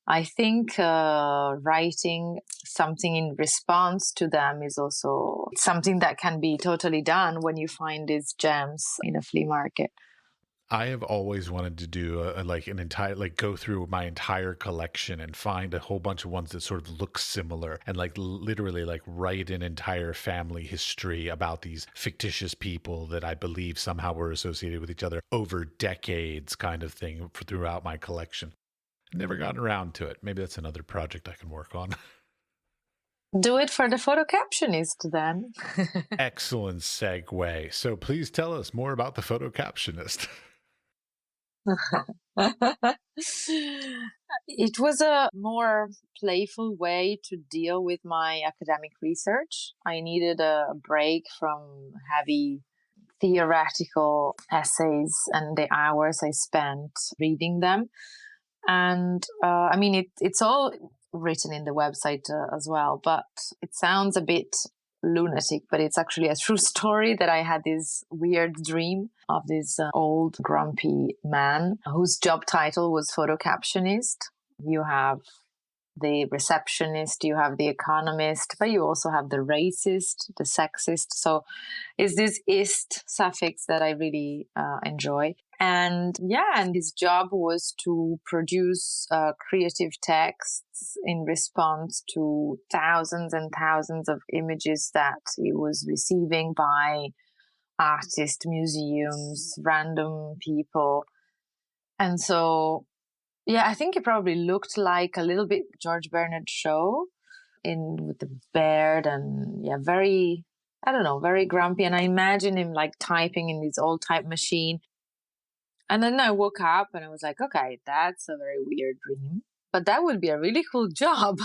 I think writing something in response to them is also something that can be totally done when you find these gems in a flea market. I have always wanted to do like an entire, like go through my entire collection and find a whole bunch of ones that sort of look similar and like literally like write an entire family history about these fictitious people that I believe somehow were associated with each other over decades, kind of thing throughout my collection. Never gotten around to it. Maybe that's another project I can work on. Do it for the Photocaptionist then. Excellent segue. So please tell us more about the Photocaptionist. It was a more playful way to deal with my academic research. I needed a break from heavy theoretical essays and the hours I spent reading them. And I mean, it's all written in the website as well, but it sounds a bit lunatic, but it's actually a true story that I had this weird dream of this old grumpy man whose job title was photocaptionist. You have the receptionist, you have the economist, but you also have the racist, the sexist. So it's this ist suffix that I really enjoy. And yeah, and his job was to produce creative texts in response to thousands and thousands of images that he was receiving by artists, museums, random people. And so, yeah, I think it probably looked like a little bit George Bernard Shaw in with the beard and yeah, very, I don't know, very grumpy. And I imagine him like typing in his old type machine. And then I woke up and I was like, okay, that's a very weird dream, but that would be a really cool job.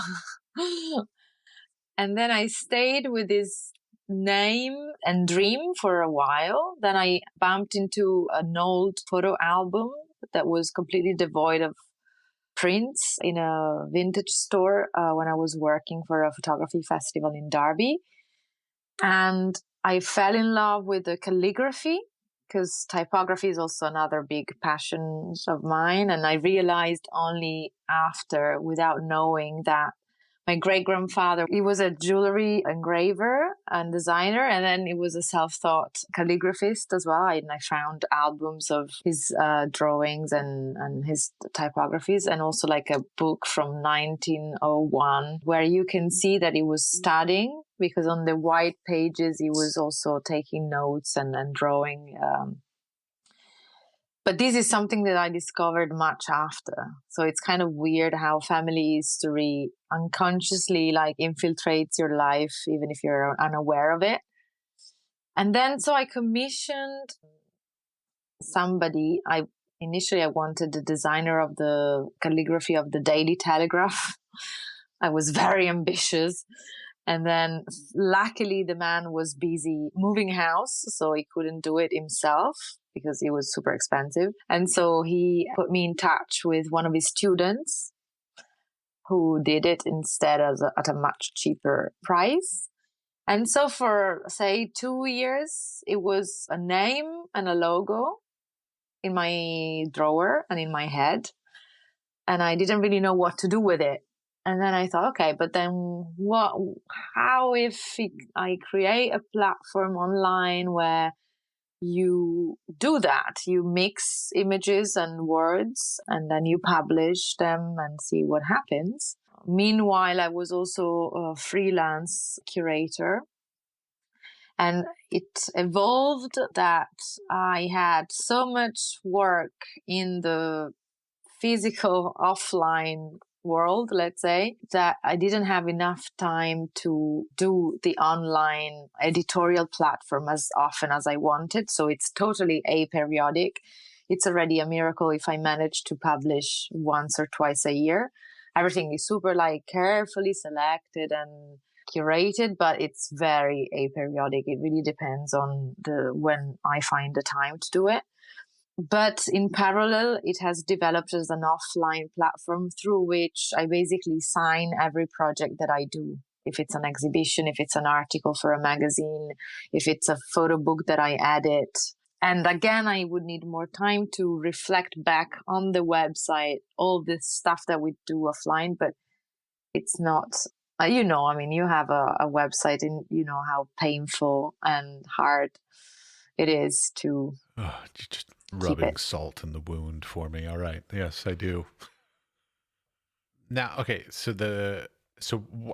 And then I stayed with this name and dream for a while. Then I bumped into an old photo album that was completely devoid of prints in a vintage store when I was working for a photography festival in Derby. And I fell in love with the calligraphy because typography is also another big passion of mine. And I realized only after, without knowing, that my great-grandfather, he was a jewelry engraver and designer, and then he was a self-taught calligraphist as well. And I found albums of his drawings and his typographies, and also like a book from 1901 where you can see that he was studying, because on the white pages he was also taking notes and drawing. But this is something that I discovered much after. So it's kind of weird how family history unconsciously like infiltrates your life, even if you're unaware of it. And then, so I commissioned somebody. Initially I wanted the designer of the calligraphy of the Daily Telegraph. I was very ambitious. And then luckily the man was busy moving house, so he couldn't do it himself because it was super expensive. And so he put me in touch with one of his students who did it instead at a much cheaper price. And so for, say, 2 years, it was a name and a logo in my drawer and in my head. And I didn't really know what to do with it. And then I thought, okay, but then what? How if I create a platform online where you do that? You mix images and words, and then you publish them and see what happens. Meanwhile, I was also a freelance curator. And it evolved that I had so much work in the physical offline world, let's say, that I didn't have enough time to do the online editorial platform as often as I wanted. So it's totally aperiodic. It's already a miracle if I manage to publish once or twice a year. Everything is super like carefully selected and curated, but it's very aperiodic. It really depends on when I find the time to do it. But in parallel, it has developed as an offline platform through which I basically sign every project that I do. If it's an exhibition, if it's an article for a magazine, if it's a photo book that I edit. And again, I would need more time to reflect back on the website, all this stuff that we do offline, but it's not, you have a website and you know how painful and hard it is to Oh, you're just keep rubbing it. salt in the wound for me. All right. Yes, I do. Now, okay,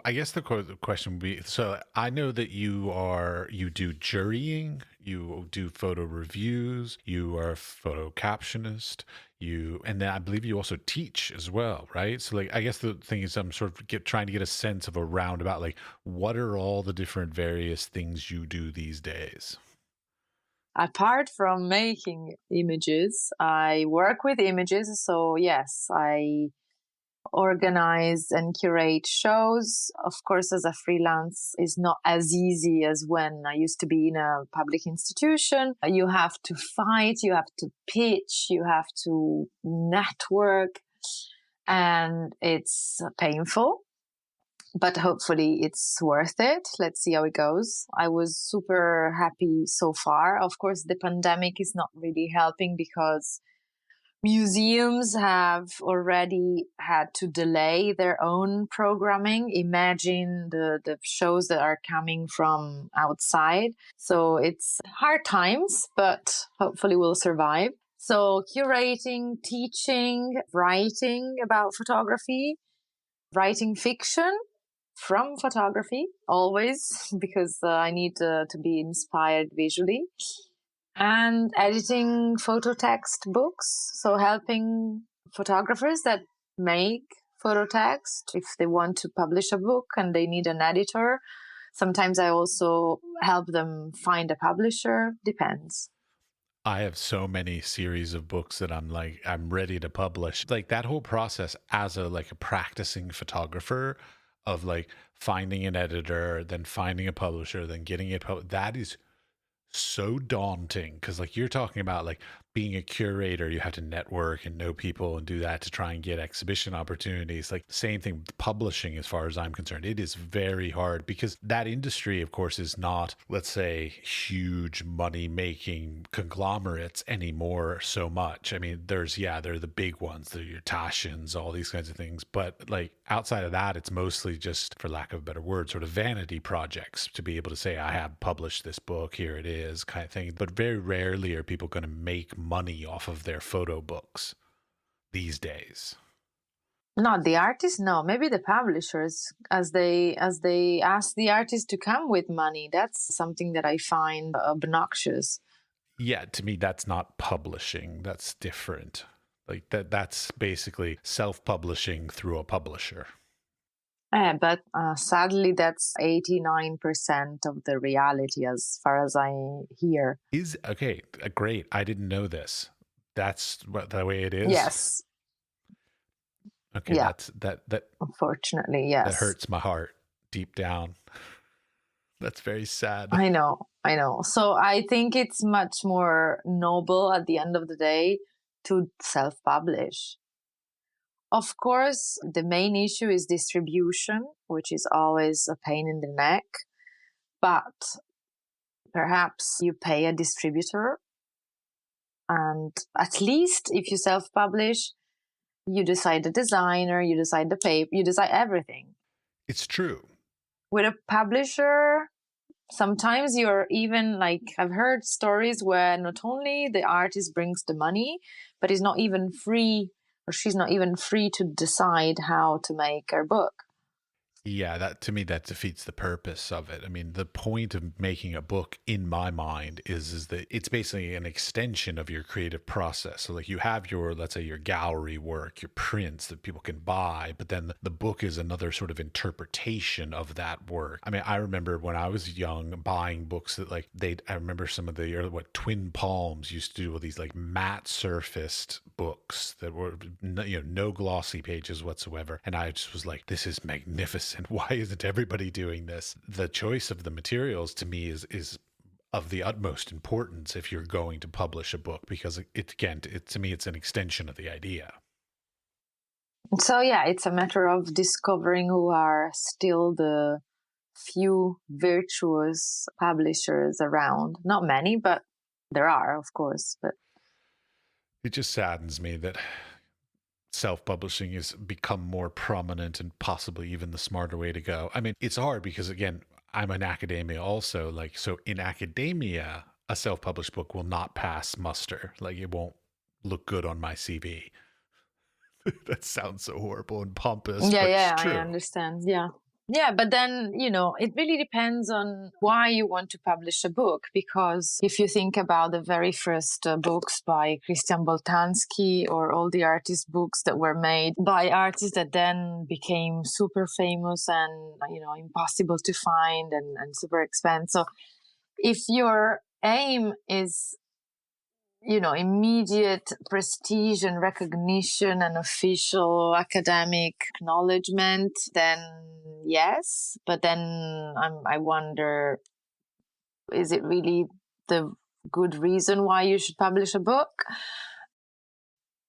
I guess the question would be, so I know that you do jurying, you do photo reviews, you are a photocaptionist, and then I believe you also teach as well, right? So like, I guess the thing is I'm sort of trying to get a sense of a roundabout, like what are all the different various things you do these days? Apart from making images, I work with images. So yes, I organize and curate shows. Of course, as a freelance is not as easy as when I used to be in a public institution. You have to fight, you have to pitch, you have to network, and it's painful. But hopefully it's worth it. Let's see how it goes. I was super happy so far. Of course, the pandemic is not really helping because museums have already had to delay their own programming. Imagine the shows that are coming from outside. So it's hard times, but hopefully we'll survive. So curating, teaching, writing about photography, writing fiction from photography always because I need to be inspired visually, and editing photo text books, so helping photographers that make photo text if they want to publish a book and they need an editor. Sometimes I also help them find a publisher, depends. I have so many series of books that I'm ready to publish. Like that whole process as a practicing photographer of like finding an editor, then finding a publisher, then getting it that is so daunting because like you're talking about like being a curator, you have to network and know people and do that to try and get exhibition opportunities. Like same thing with publishing, as far as I'm concerned, it is very hard because that industry of course is not, let's say, huge money making conglomerates anymore so much. I mean, there are the big ones, they're your Taschens, all these kinds of things, but like outside of that it's mostly just, for lack of a better word, sort of vanity projects to be able to say I have published this book, here it is, kind of thing. But very rarely are people going to make money off of their photo books these days. Not the artist, no, maybe the publishers, as they ask the artist to come with money. That's something that I find obnoxious. Yeah, to me that's not publishing, that's different. Like that's basically self-publishing through a publisher. But sadly, that's 89% of the reality as far as I hear. Is okay, great. I didn't know this. That's the way it is. Yes. Okay, Yeah. that Unfortunately, yes. that hurts my heart deep down. That's very sad. I know. So I think it's much more noble at the end of the day to self-publish. Of course, the main issue is distribution, which is always a pain in the neck. But perhaps you pay a distributor, and at least if you self-publish, you decide the designer, you decide the paper, you decide everything. It's true. With a publisher, sometimes you're even like, I've heard stories where not only the artist brings the money, but he's not even free, or she's not even free to decide how to make her book. Yeah, that to me that defeats the purpose of it. I mean, the point of making a book in my mind is that it's basically an extension of your creative process. So like you have your, let's say, your gallery work, your prints that people can buy, but then the book is another sort of interpretation of that work. I mean, I remember when I was young buying books that like I remember some of the early, Twin Palms used to do all these like matte surfaced books that were no glossy pages whatsoever, and I just was like, this is magnificent. Why isn't everybody doing this? The choice of the materials to me is of the utmost importance if you're going to publish a book, because to me, it's an extension of the idea. So yeah, it's a matter of discovering who are still the few virtuous publishers around. Not many, but there are, of course. But it just saddens me that self-publishing has become more prominent and possibly even the smarter way to go. I mean, it's hard because, again, I'm in academia also. Like, so in academia, a self-published book will not pass muster. Like, it won't look good on my CV. That sounds so horrible and pompous, but it's true. I understand. Yeah, but then, it really depends on why you want to publish a book. Because if you think about the very first books by Christian Boltanski, or all the artist books that were made by artists that then became super famous and, impossible to find and super expensive. So if your aim is immediate prestige and recognition and official academic acknowledgement, then yes. But then I wonder, is it really the good reason why you should publish a book?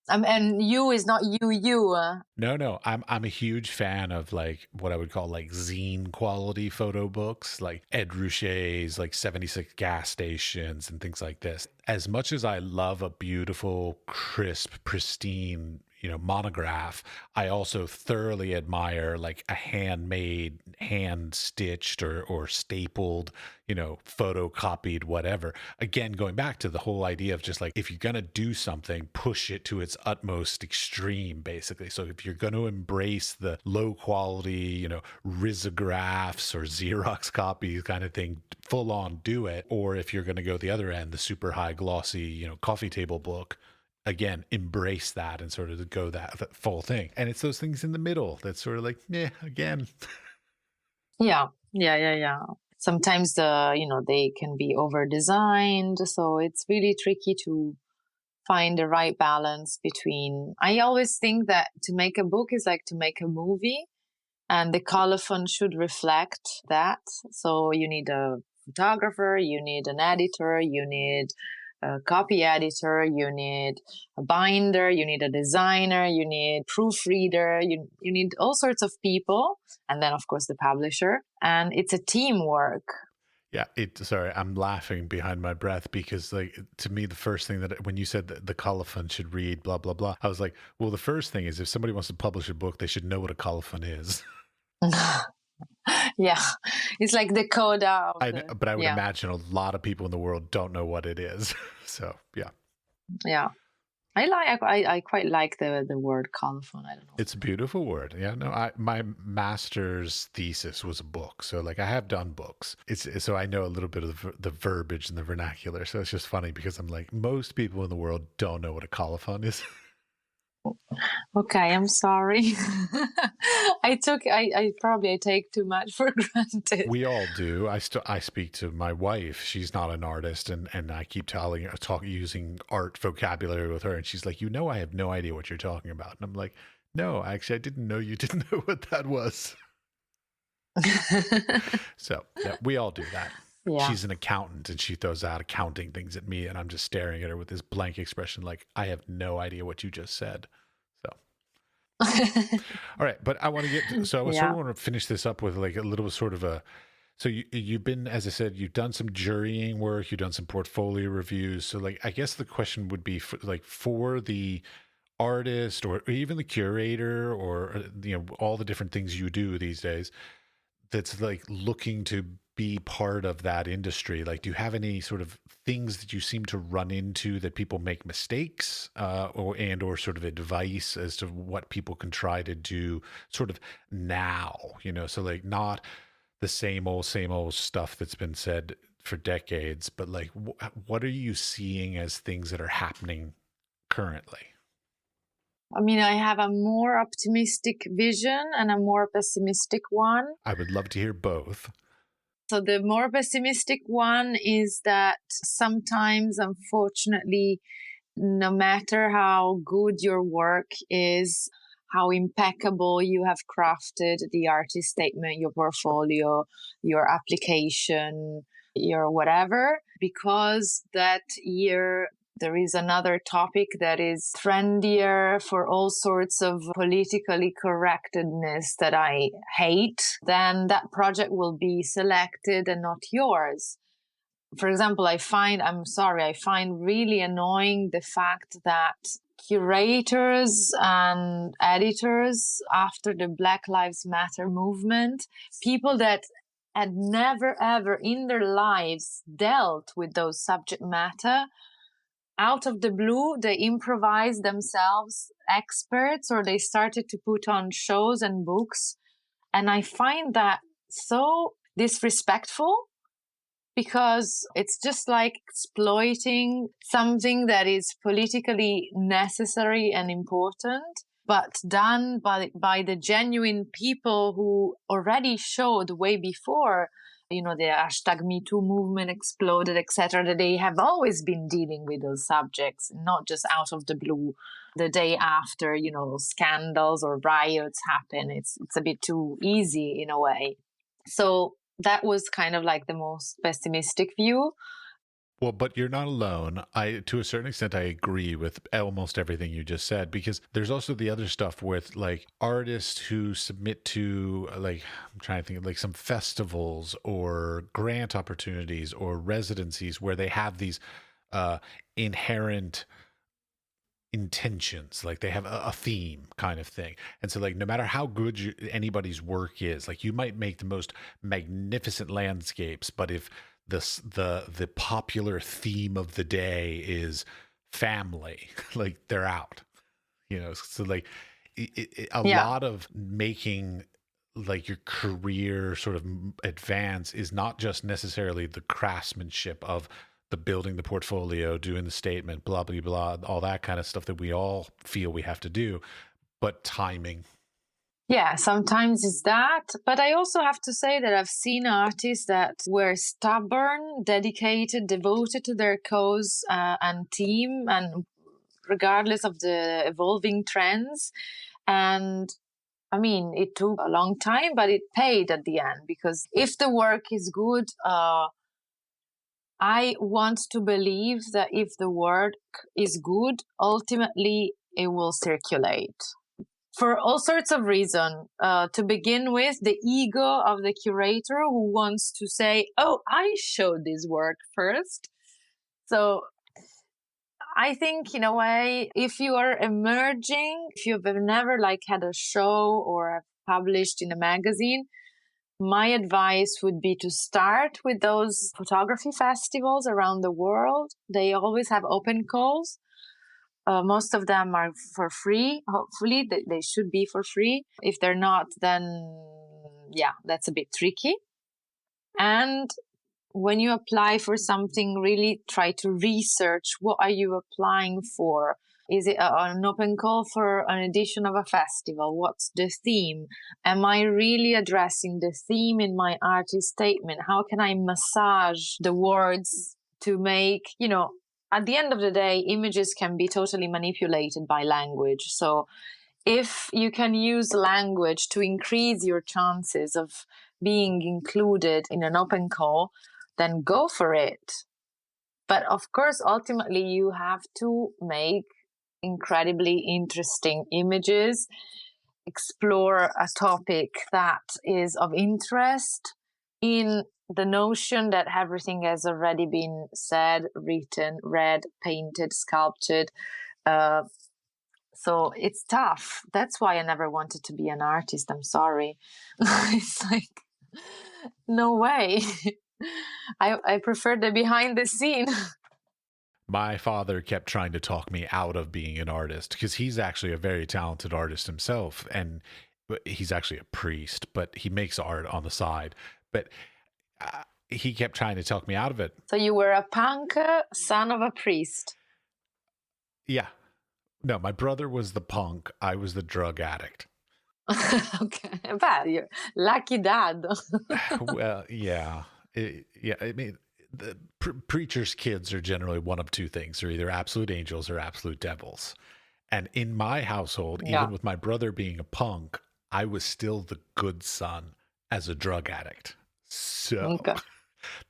And you is not you. No, I'm a huge fan of like what I would call like zine quality photo books, like Ed Ruscha's like 76 gas stations and things like this. As much as I love a beautiful, crisp, pristine, monograph, I also thoroughly admire like a handmade, hand stitched or stapled, photocopied, whatever. Again, going back to the whole idea of just like, if you're going to do something, push it to its utmost extreme, basically. So if you're going to embrace the low quality, risographs or Xerox copies kind of thing, full on do it. Or if you're going to go the other end, the super high glossy, coffee table book, again, embrace that and sort of go that full thing. And it's those things in the middle that's sort of like, again. Yeah. Sometimes they can be over designed. So it's really tricky to find the right balance between. I always think that to make a book is like to make a movie, and the colophon should reflect that. So you need a photographer, you need an editor, you need a copy editor, you need a binder, you need a designer, you need proofreader, you need all sorts of people, and then of course the publisher, and it's a teamwork. Yeah, sorry, I'm laughing behind my breath because, like, to me, the first thing that when you said that the colophon should read blah blah blah, I was like, well, the first thing is if somebody wants to publish a book, they should know what a colophon is. Yeah, it's like the coda. But I would imagine a lot of people in the world don't know what it is. So yeah. I quite like the word colophon. I don't know. It's a beautiful word. Yeah, no, my master's thesis was a book, so like I have done books. So I know a little bit of the verbiage and the vernacular. So it's just funny because I'm like, most people in the world don't know what a colophon is. Okay, I'm sorry. I probably take too much for granted. We all do. I speak to my wife. She's not an artist, and I keep using art vocabulary with her, and she's like, I have no idea what you're talking about. And I'm like, no, actually, I didn't know you didn't know what that was. So yeah, we all do that. Yeah. She's an accountant, and she throws out accounting things at me, and I'm just staring at her with this blank expression, like I have no idea what you just said. All right, but I want to get sort of want to finish this up with like a little sort of a. So you've been, as I said, you've done some jurying work, you've done some portfolio reviews. So like, I guess the question would be for the artist or even the curator or all the different things you do these days, that's like looking to be part of that industry. Like, do you have any sort of things that you seem to run into that people make mistakes or sort of advice as to what people can try to do sort of now, so like not the same old stuff that's been said for decades, but like what are you seeing as things that are happening currently? I mean, I have a more optimistic vision and a more pessimistic one. I would love to hear both. So the more pessimistic one is that sometimes, unfortunately, no matter how good your work is, how impeccable you have crafted the artist statement, your portfolio, your application, your whatever, because that year there is another topic that is trendier for all sorts of politically correctness that I hate, then that project will be selected and not yours. For example, I find really annoying the fact that curators and editors after the Black Lives Matter movement, people that had never ever in their lives dealt with those subject matter, out of the blue, they improvised themselves experts, or they started to put on shows and books. And I find that so disrespectful, because it's just like exploiting something that is politically necessary and important, but done by the genuine people who already showed way before, the hashtag #MeToo movement exploded, etc., that they have always been dealing with those subjects, not just out of the blue the day after, scandals or riots happen. It's a bit too easy in a way. So that was kind of like the most pessimistic view. Well, but you're not alone. To a certain extent, I agree with almost everything you just said, because there's also the other stuff with like artists who submit to, like, I'm trying to think of like some festivals or grant opportunities or residencies where they have these inherent intentions, like they have a theme kind of thing. And so like no matter how good anybody's work is, like you might make the most magnificent landscapes, but if the popular theme of the day is family, like they're out, so like a lot of making like your career sort of advance is not just necessarily the craftsmanship of the building the portfolio, doing the statement, blah, blah, blah, all that kind of stuff that we all feel we have to do, but timing. Yeah, sometimes it's that. But I also have to say that I've seen artists that were stubborn, dedicated, devoted to their cause and team, and regardless of the evolving trends. And I mean, it took a long time, but it paid at the end, because if the work is good, I want to believe that if the work is good, ultimately it will circulate. For all sorts of reasons. To begin with, the ego of the curator who wants to say, oh, I showed this work first. So I think in a way, if you are emerging, if you've never like had a show or published in a magazine, my advice would be to start with those photography festivals around the world. They always have open calls. Most of them are for free. Hopefully, they should be for free. If they're not, then yeah, that's a bit tricky. And when you apply for something, really try to research what are you applying for. Is it an open call for an edition of a festival? What's the theme? Am I really addressing the theme in my artist statement? How can I massage the words to make, at the end of the day, images can be totally manipulated by language. So if you can use language to increase your chances of being included in an open call, then go for it. But of course, ultimately, you have to make incredibly interesting images, explore a topic that is of interest, in the notion that everything has already been said, written, read, painted, sculpted. So it's tough. That's why I never wanted to be an artist. I'm sorry. It's like, no way. I prefer the behind the scene. My father kept trying to talk me out of being an artist because he's actually a very talented artist himself, and he's actually a priest, but he makes art on the side. But he kept trying to talk me out of it. So you were a punk, son of a priest. Yeah. No, my brother was the punk. I was the drug addict. Okay. Bad. You're lucky dad. Well, yeah. I mean, the preachers' kids are generally one of two things. They're either absolute angels or absolute devils. And in my household, even with my brother being a punk, I was still the good son as a drug addict. So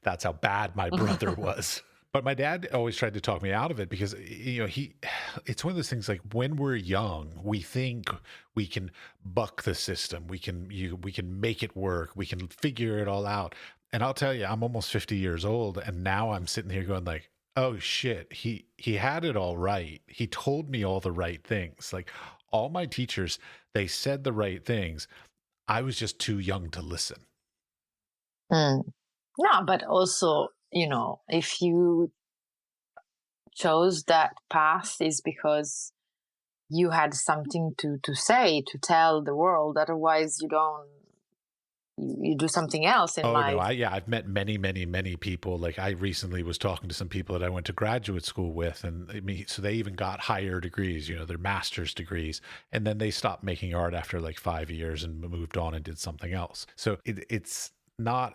That's how bad my brother was. But my dad always tried to talk me out of it because, it's one of those things like when we're young, we think we can buck the system. We can make it work. We can figure it all out. And I'll tell you, I'm almost 50 years old. And now I'm sitting here going like, oh shit, he had it all right. He told me all the right things. Like all my teachers, they said the right things. I was just too young to listen. No, but also, if you chose that path is because you had something to say, to tell the world. Otherwise, you do something else in life. No, I've met many, many, many people. Like I recently was talking to some people that I went to graduate school with, and so they even got higher degrees, their master's degrees, and then they stopped making art after like 5 years and moved on and did something else. So it's not,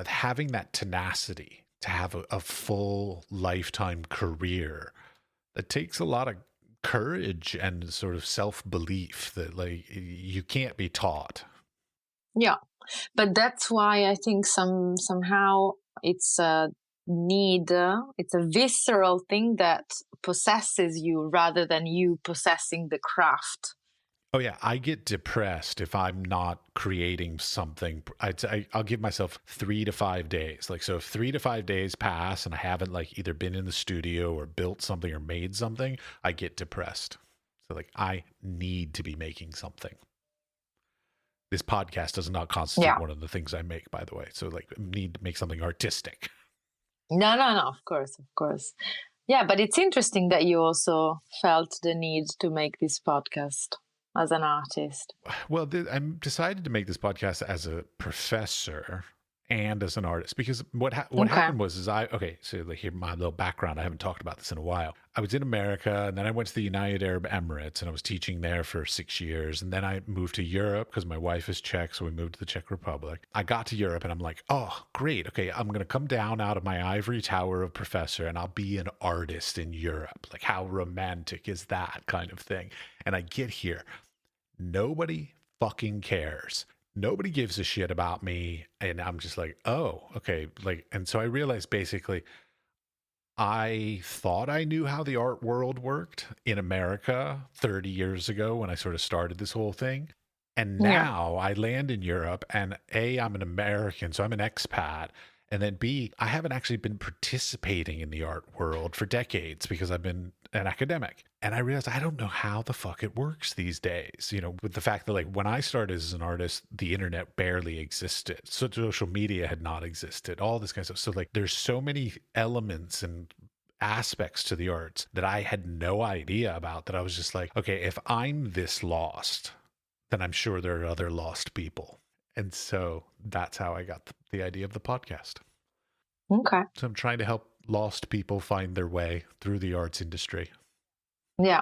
having that tenacity to have a full lifetime career, that takes a lot of courage and sort of self-belief that like you can't be taught. Yeah. But that's why I think somehow it's a need, it's a visceral thing that possesses you rather than you possessing the craft. Oh yeah, I get depressed if I'm not creating something. I'll give myself 3 to 5 days. Like so, if 3 to 5 days pass and I haven't like either been in the studio or built something or made something, I get depressed. So like I need to be making something. This podcast does not constitute one of the things I make, by the way. So like need to make something artistic. No, of course. Yeah, but it's interesting that you also felt the need to make this podcast as an artist. Well, I decided to make this podcast as a professor and as an artist because what happened was so like here my little background. I haven't talked about this in a while. I was in America and then I went to the United Arab Emirates and I was teaching there for 6 years, and then I moved to Europe because my wife is Czech, so we moved to the Czech Republic. I got to Europe and I'm like, oh great, okay, I'm gonna come down out of my ivory tower of professor and I'll be an artist in Europe. Like how romantic is that kind of thing? And I get here, nobody fucking cares. Nobody gives a shit about me. And I'm just like, oh, okay. Like, and so I realized basically I thought I knew how the art world worked in America 30 years ago when I sort of started this whole thing. And now I land in Europe and A, I'm an American, so I'm an expat. And then B, I haven't actually been participating in the art world for decades because I've been an academic. And I realized I don't know how the fuck it works these days, with the fact that like when I started as an artist, the internet barely existed. So social media had not existed, all this kind of stuff. So like there's so many elements and aspects to the arts that I had no idea about, that I was just like, okay, if I'm this lost, then I'm sure there are other lost people. And so that's how I got the idea of the podcast. Okay. So I'm trying to help lost people find their way through the arts industry. Yeah.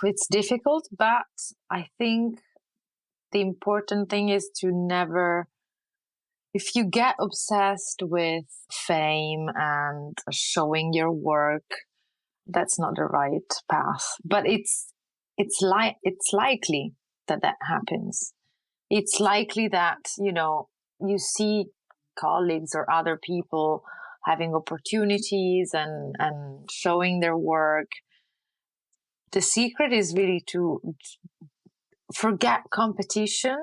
It's difficult, but I think the important thing is to never, if you get obsessed with fame and showing your work, that's not the right path. But it's likely that happens. It's likely that, you see colleagues or other people having opportunities and showing their work. The secret is really to forget competition.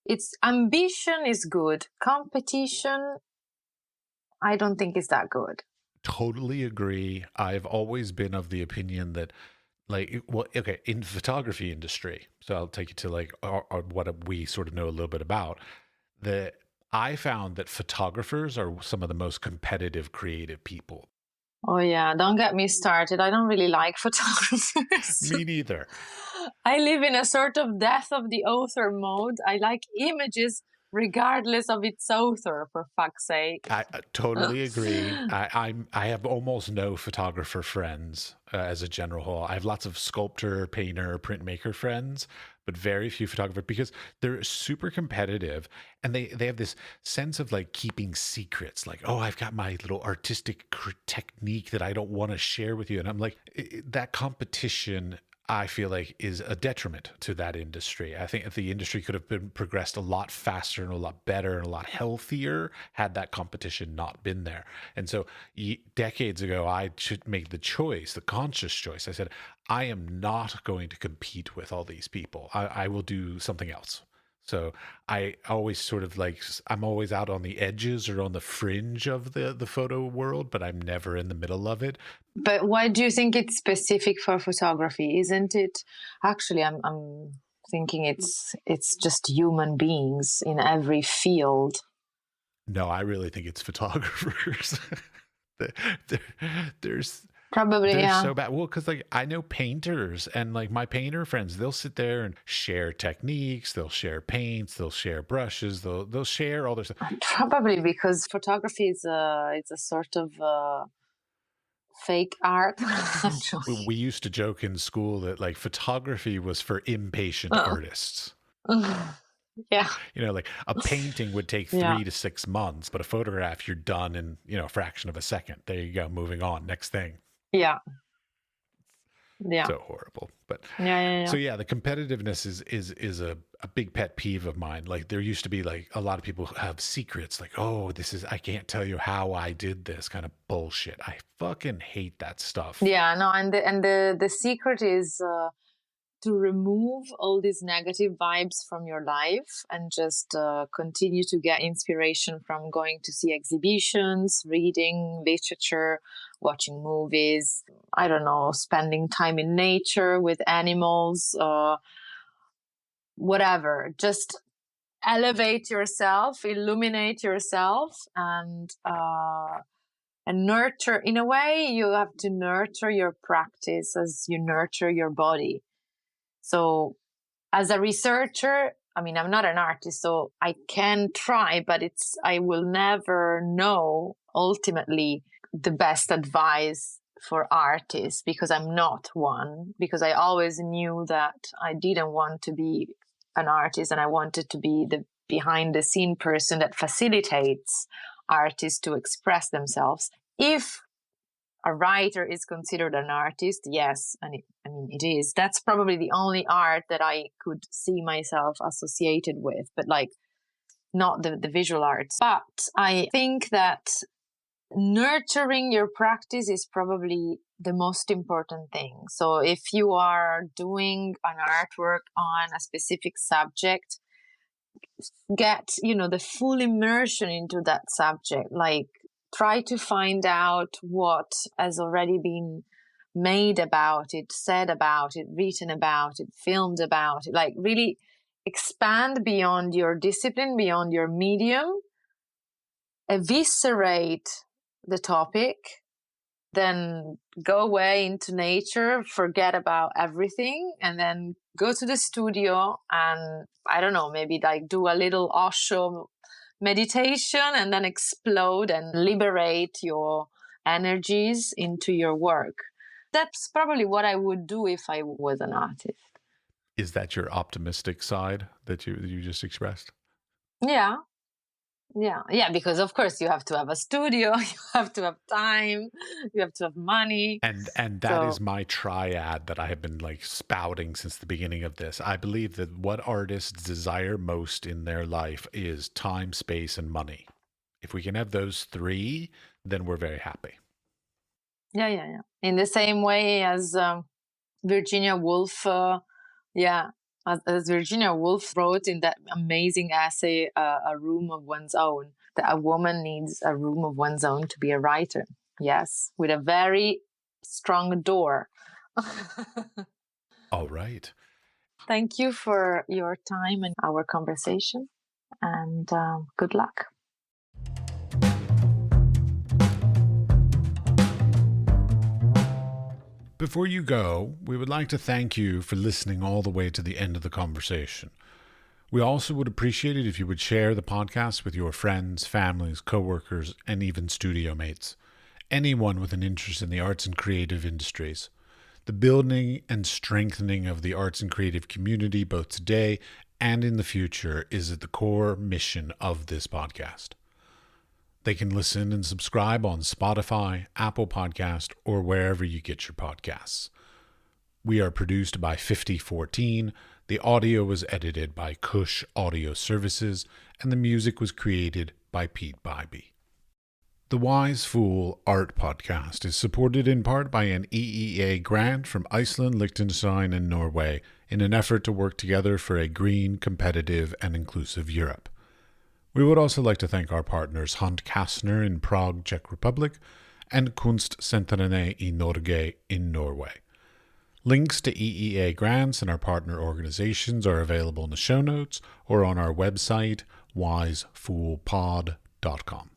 It's ambition is good. Competition, I don't think is that good. Totally agree. I've always been of the opinion that in photography industry, so I'll take you to like what we sort of know a little bit about, that I found that photographers are some of the most competitive, creative people. Oh yeah, don't get me started. I don't really like photographers. Me neither. I live in a sort of death of the author mode. I like images regardless of its author, for fuck's sake. I totally agree. I have almost no photographer friends as a general whole. I have lots of sculptor, painter, printmaker friends, but very few photographers because they're super competitive and they have this sense of like keeping secrets. Like, oh, I've got my little artistic technique that I don't want to share with you. And I'm like, that competition, I feel like is a detriment to that industry. I think the industry could have been progressed a lot faster and a lot better and a lot healthier had that competition not been there. And so decades ago, I should make the choice, the conscious choice. I said, I am not going to compete with all these people. I will do something else. So I always sort of like, I'm always out on the edges or on the fringe of the photo world, but I'm never in the middle of it. But why do you think it's specific for photography? Isn't it? Actually, I'm thinking it's just human beings in every field. No, I really think it's photographers. There's Probably, they're yeah. so bad. Well, because like I know painters and like my painter friends, they'll sit there and share techniques, they'll share paints, they'll share brushes, they'll share all their stuff. Probably because photography is it's a sort of fake art. I'm joking. We used to joke in school that like photography was for impatient artists. Yeah. You know, like a painting would take 3 to 6 months, but a photograph, you're done in, a fraction of a second. There you go. Moving on. Next thing. Yeah. Yeah. So horrible. But yeah. so yeah, the competitiveness is a big pet peeve of mine. Like there used to be like a lot of people have secrets like, oh, I can't tell you how I did this kind of bullshit. I fucking hate that stuff. Yeah, no, and the secret is to remove all these negative vibes from your life and just continue to get inspiration from going to see exhibitions, reading literature, watching movies, I don't know, spending time in nature with animals, whatever. Just elevate yourself, illuminate yourself, and nurture. In a way, you have to nurture your practice as you nurture your body. So as a researcher, I mean, I'm not an artist, so I can try, but I will never know ultimately the best advice for artists because I'm not one, because I always knew that I didn't want to be an artist and I wanted to be the behind the scene person that facilitates artists to express themselves. If a writer is considered an artist, yes, and it is. That's probably the only art that I could see myself associated with, but like not the visual arts. But I think that nurturing your practice is probably the most important thing. So if you are doing an artwork on a specific subject, get, the full immersion into that subject. Like, try to find out what has already been made about it, said about it, written about it, filmed about it. Like, really expand beyond your discipline, beyond your medium, eviscerate the topic, then go away into nature, forget about everything, and then go to the studio and, I don't know, maybe like do a little Osho meditation and then explode and liberate your energies into your work. That's probably what I would do if I was an artist. Is that your optimistic side that you just expressed? Yeah. Yeah, because of course you have to have a studio, you have to have time, you have to have money. And that is my triad that I have been like spouting since the beginning of this. I believe that what artists desire most in their life is time, space, and money. If we can have those three, then we're very happy. Yeah. In the same way as Virginia Woolf, as Virginia Woolf wrote in that amazing essay, A Room of One's Own, that a woman needs a room of one's own to be a writer. Yes, with a very strong door. All right. Thank you for your time and our conversation, and good luck. Before you go, we would like to thank you for listening all the way to the end of the conversation. We also would appreciate it if you would share the podcast with your friends, families, coworkers, and even studio mates. Anyone with an interest in the arts and creative industries. The building and strengthening of the arts and creative community, both today and in the future, is at the core mission of this podcast. They can listen and subscribe on Spotify, Apple Podcast, or wherever you get your podcasts. We are produced by 5014. The audio was edited by CushAudio Services, and the music was created by Pete Bybee. The Wise Fool Art Podcast is supported in part by an EEA grant from Iceland, Liechtenstein, and Norway in an effort to work together for a green, competitive, and inclusive Europe. We would also like to thank our partners Hunt Kastner in Prague, Czech Republic, and Kunstsentrene i Norge in Norway. Links to EEA grants and our partner organizations are available in the show notes or on our website, wisefoolpod.com.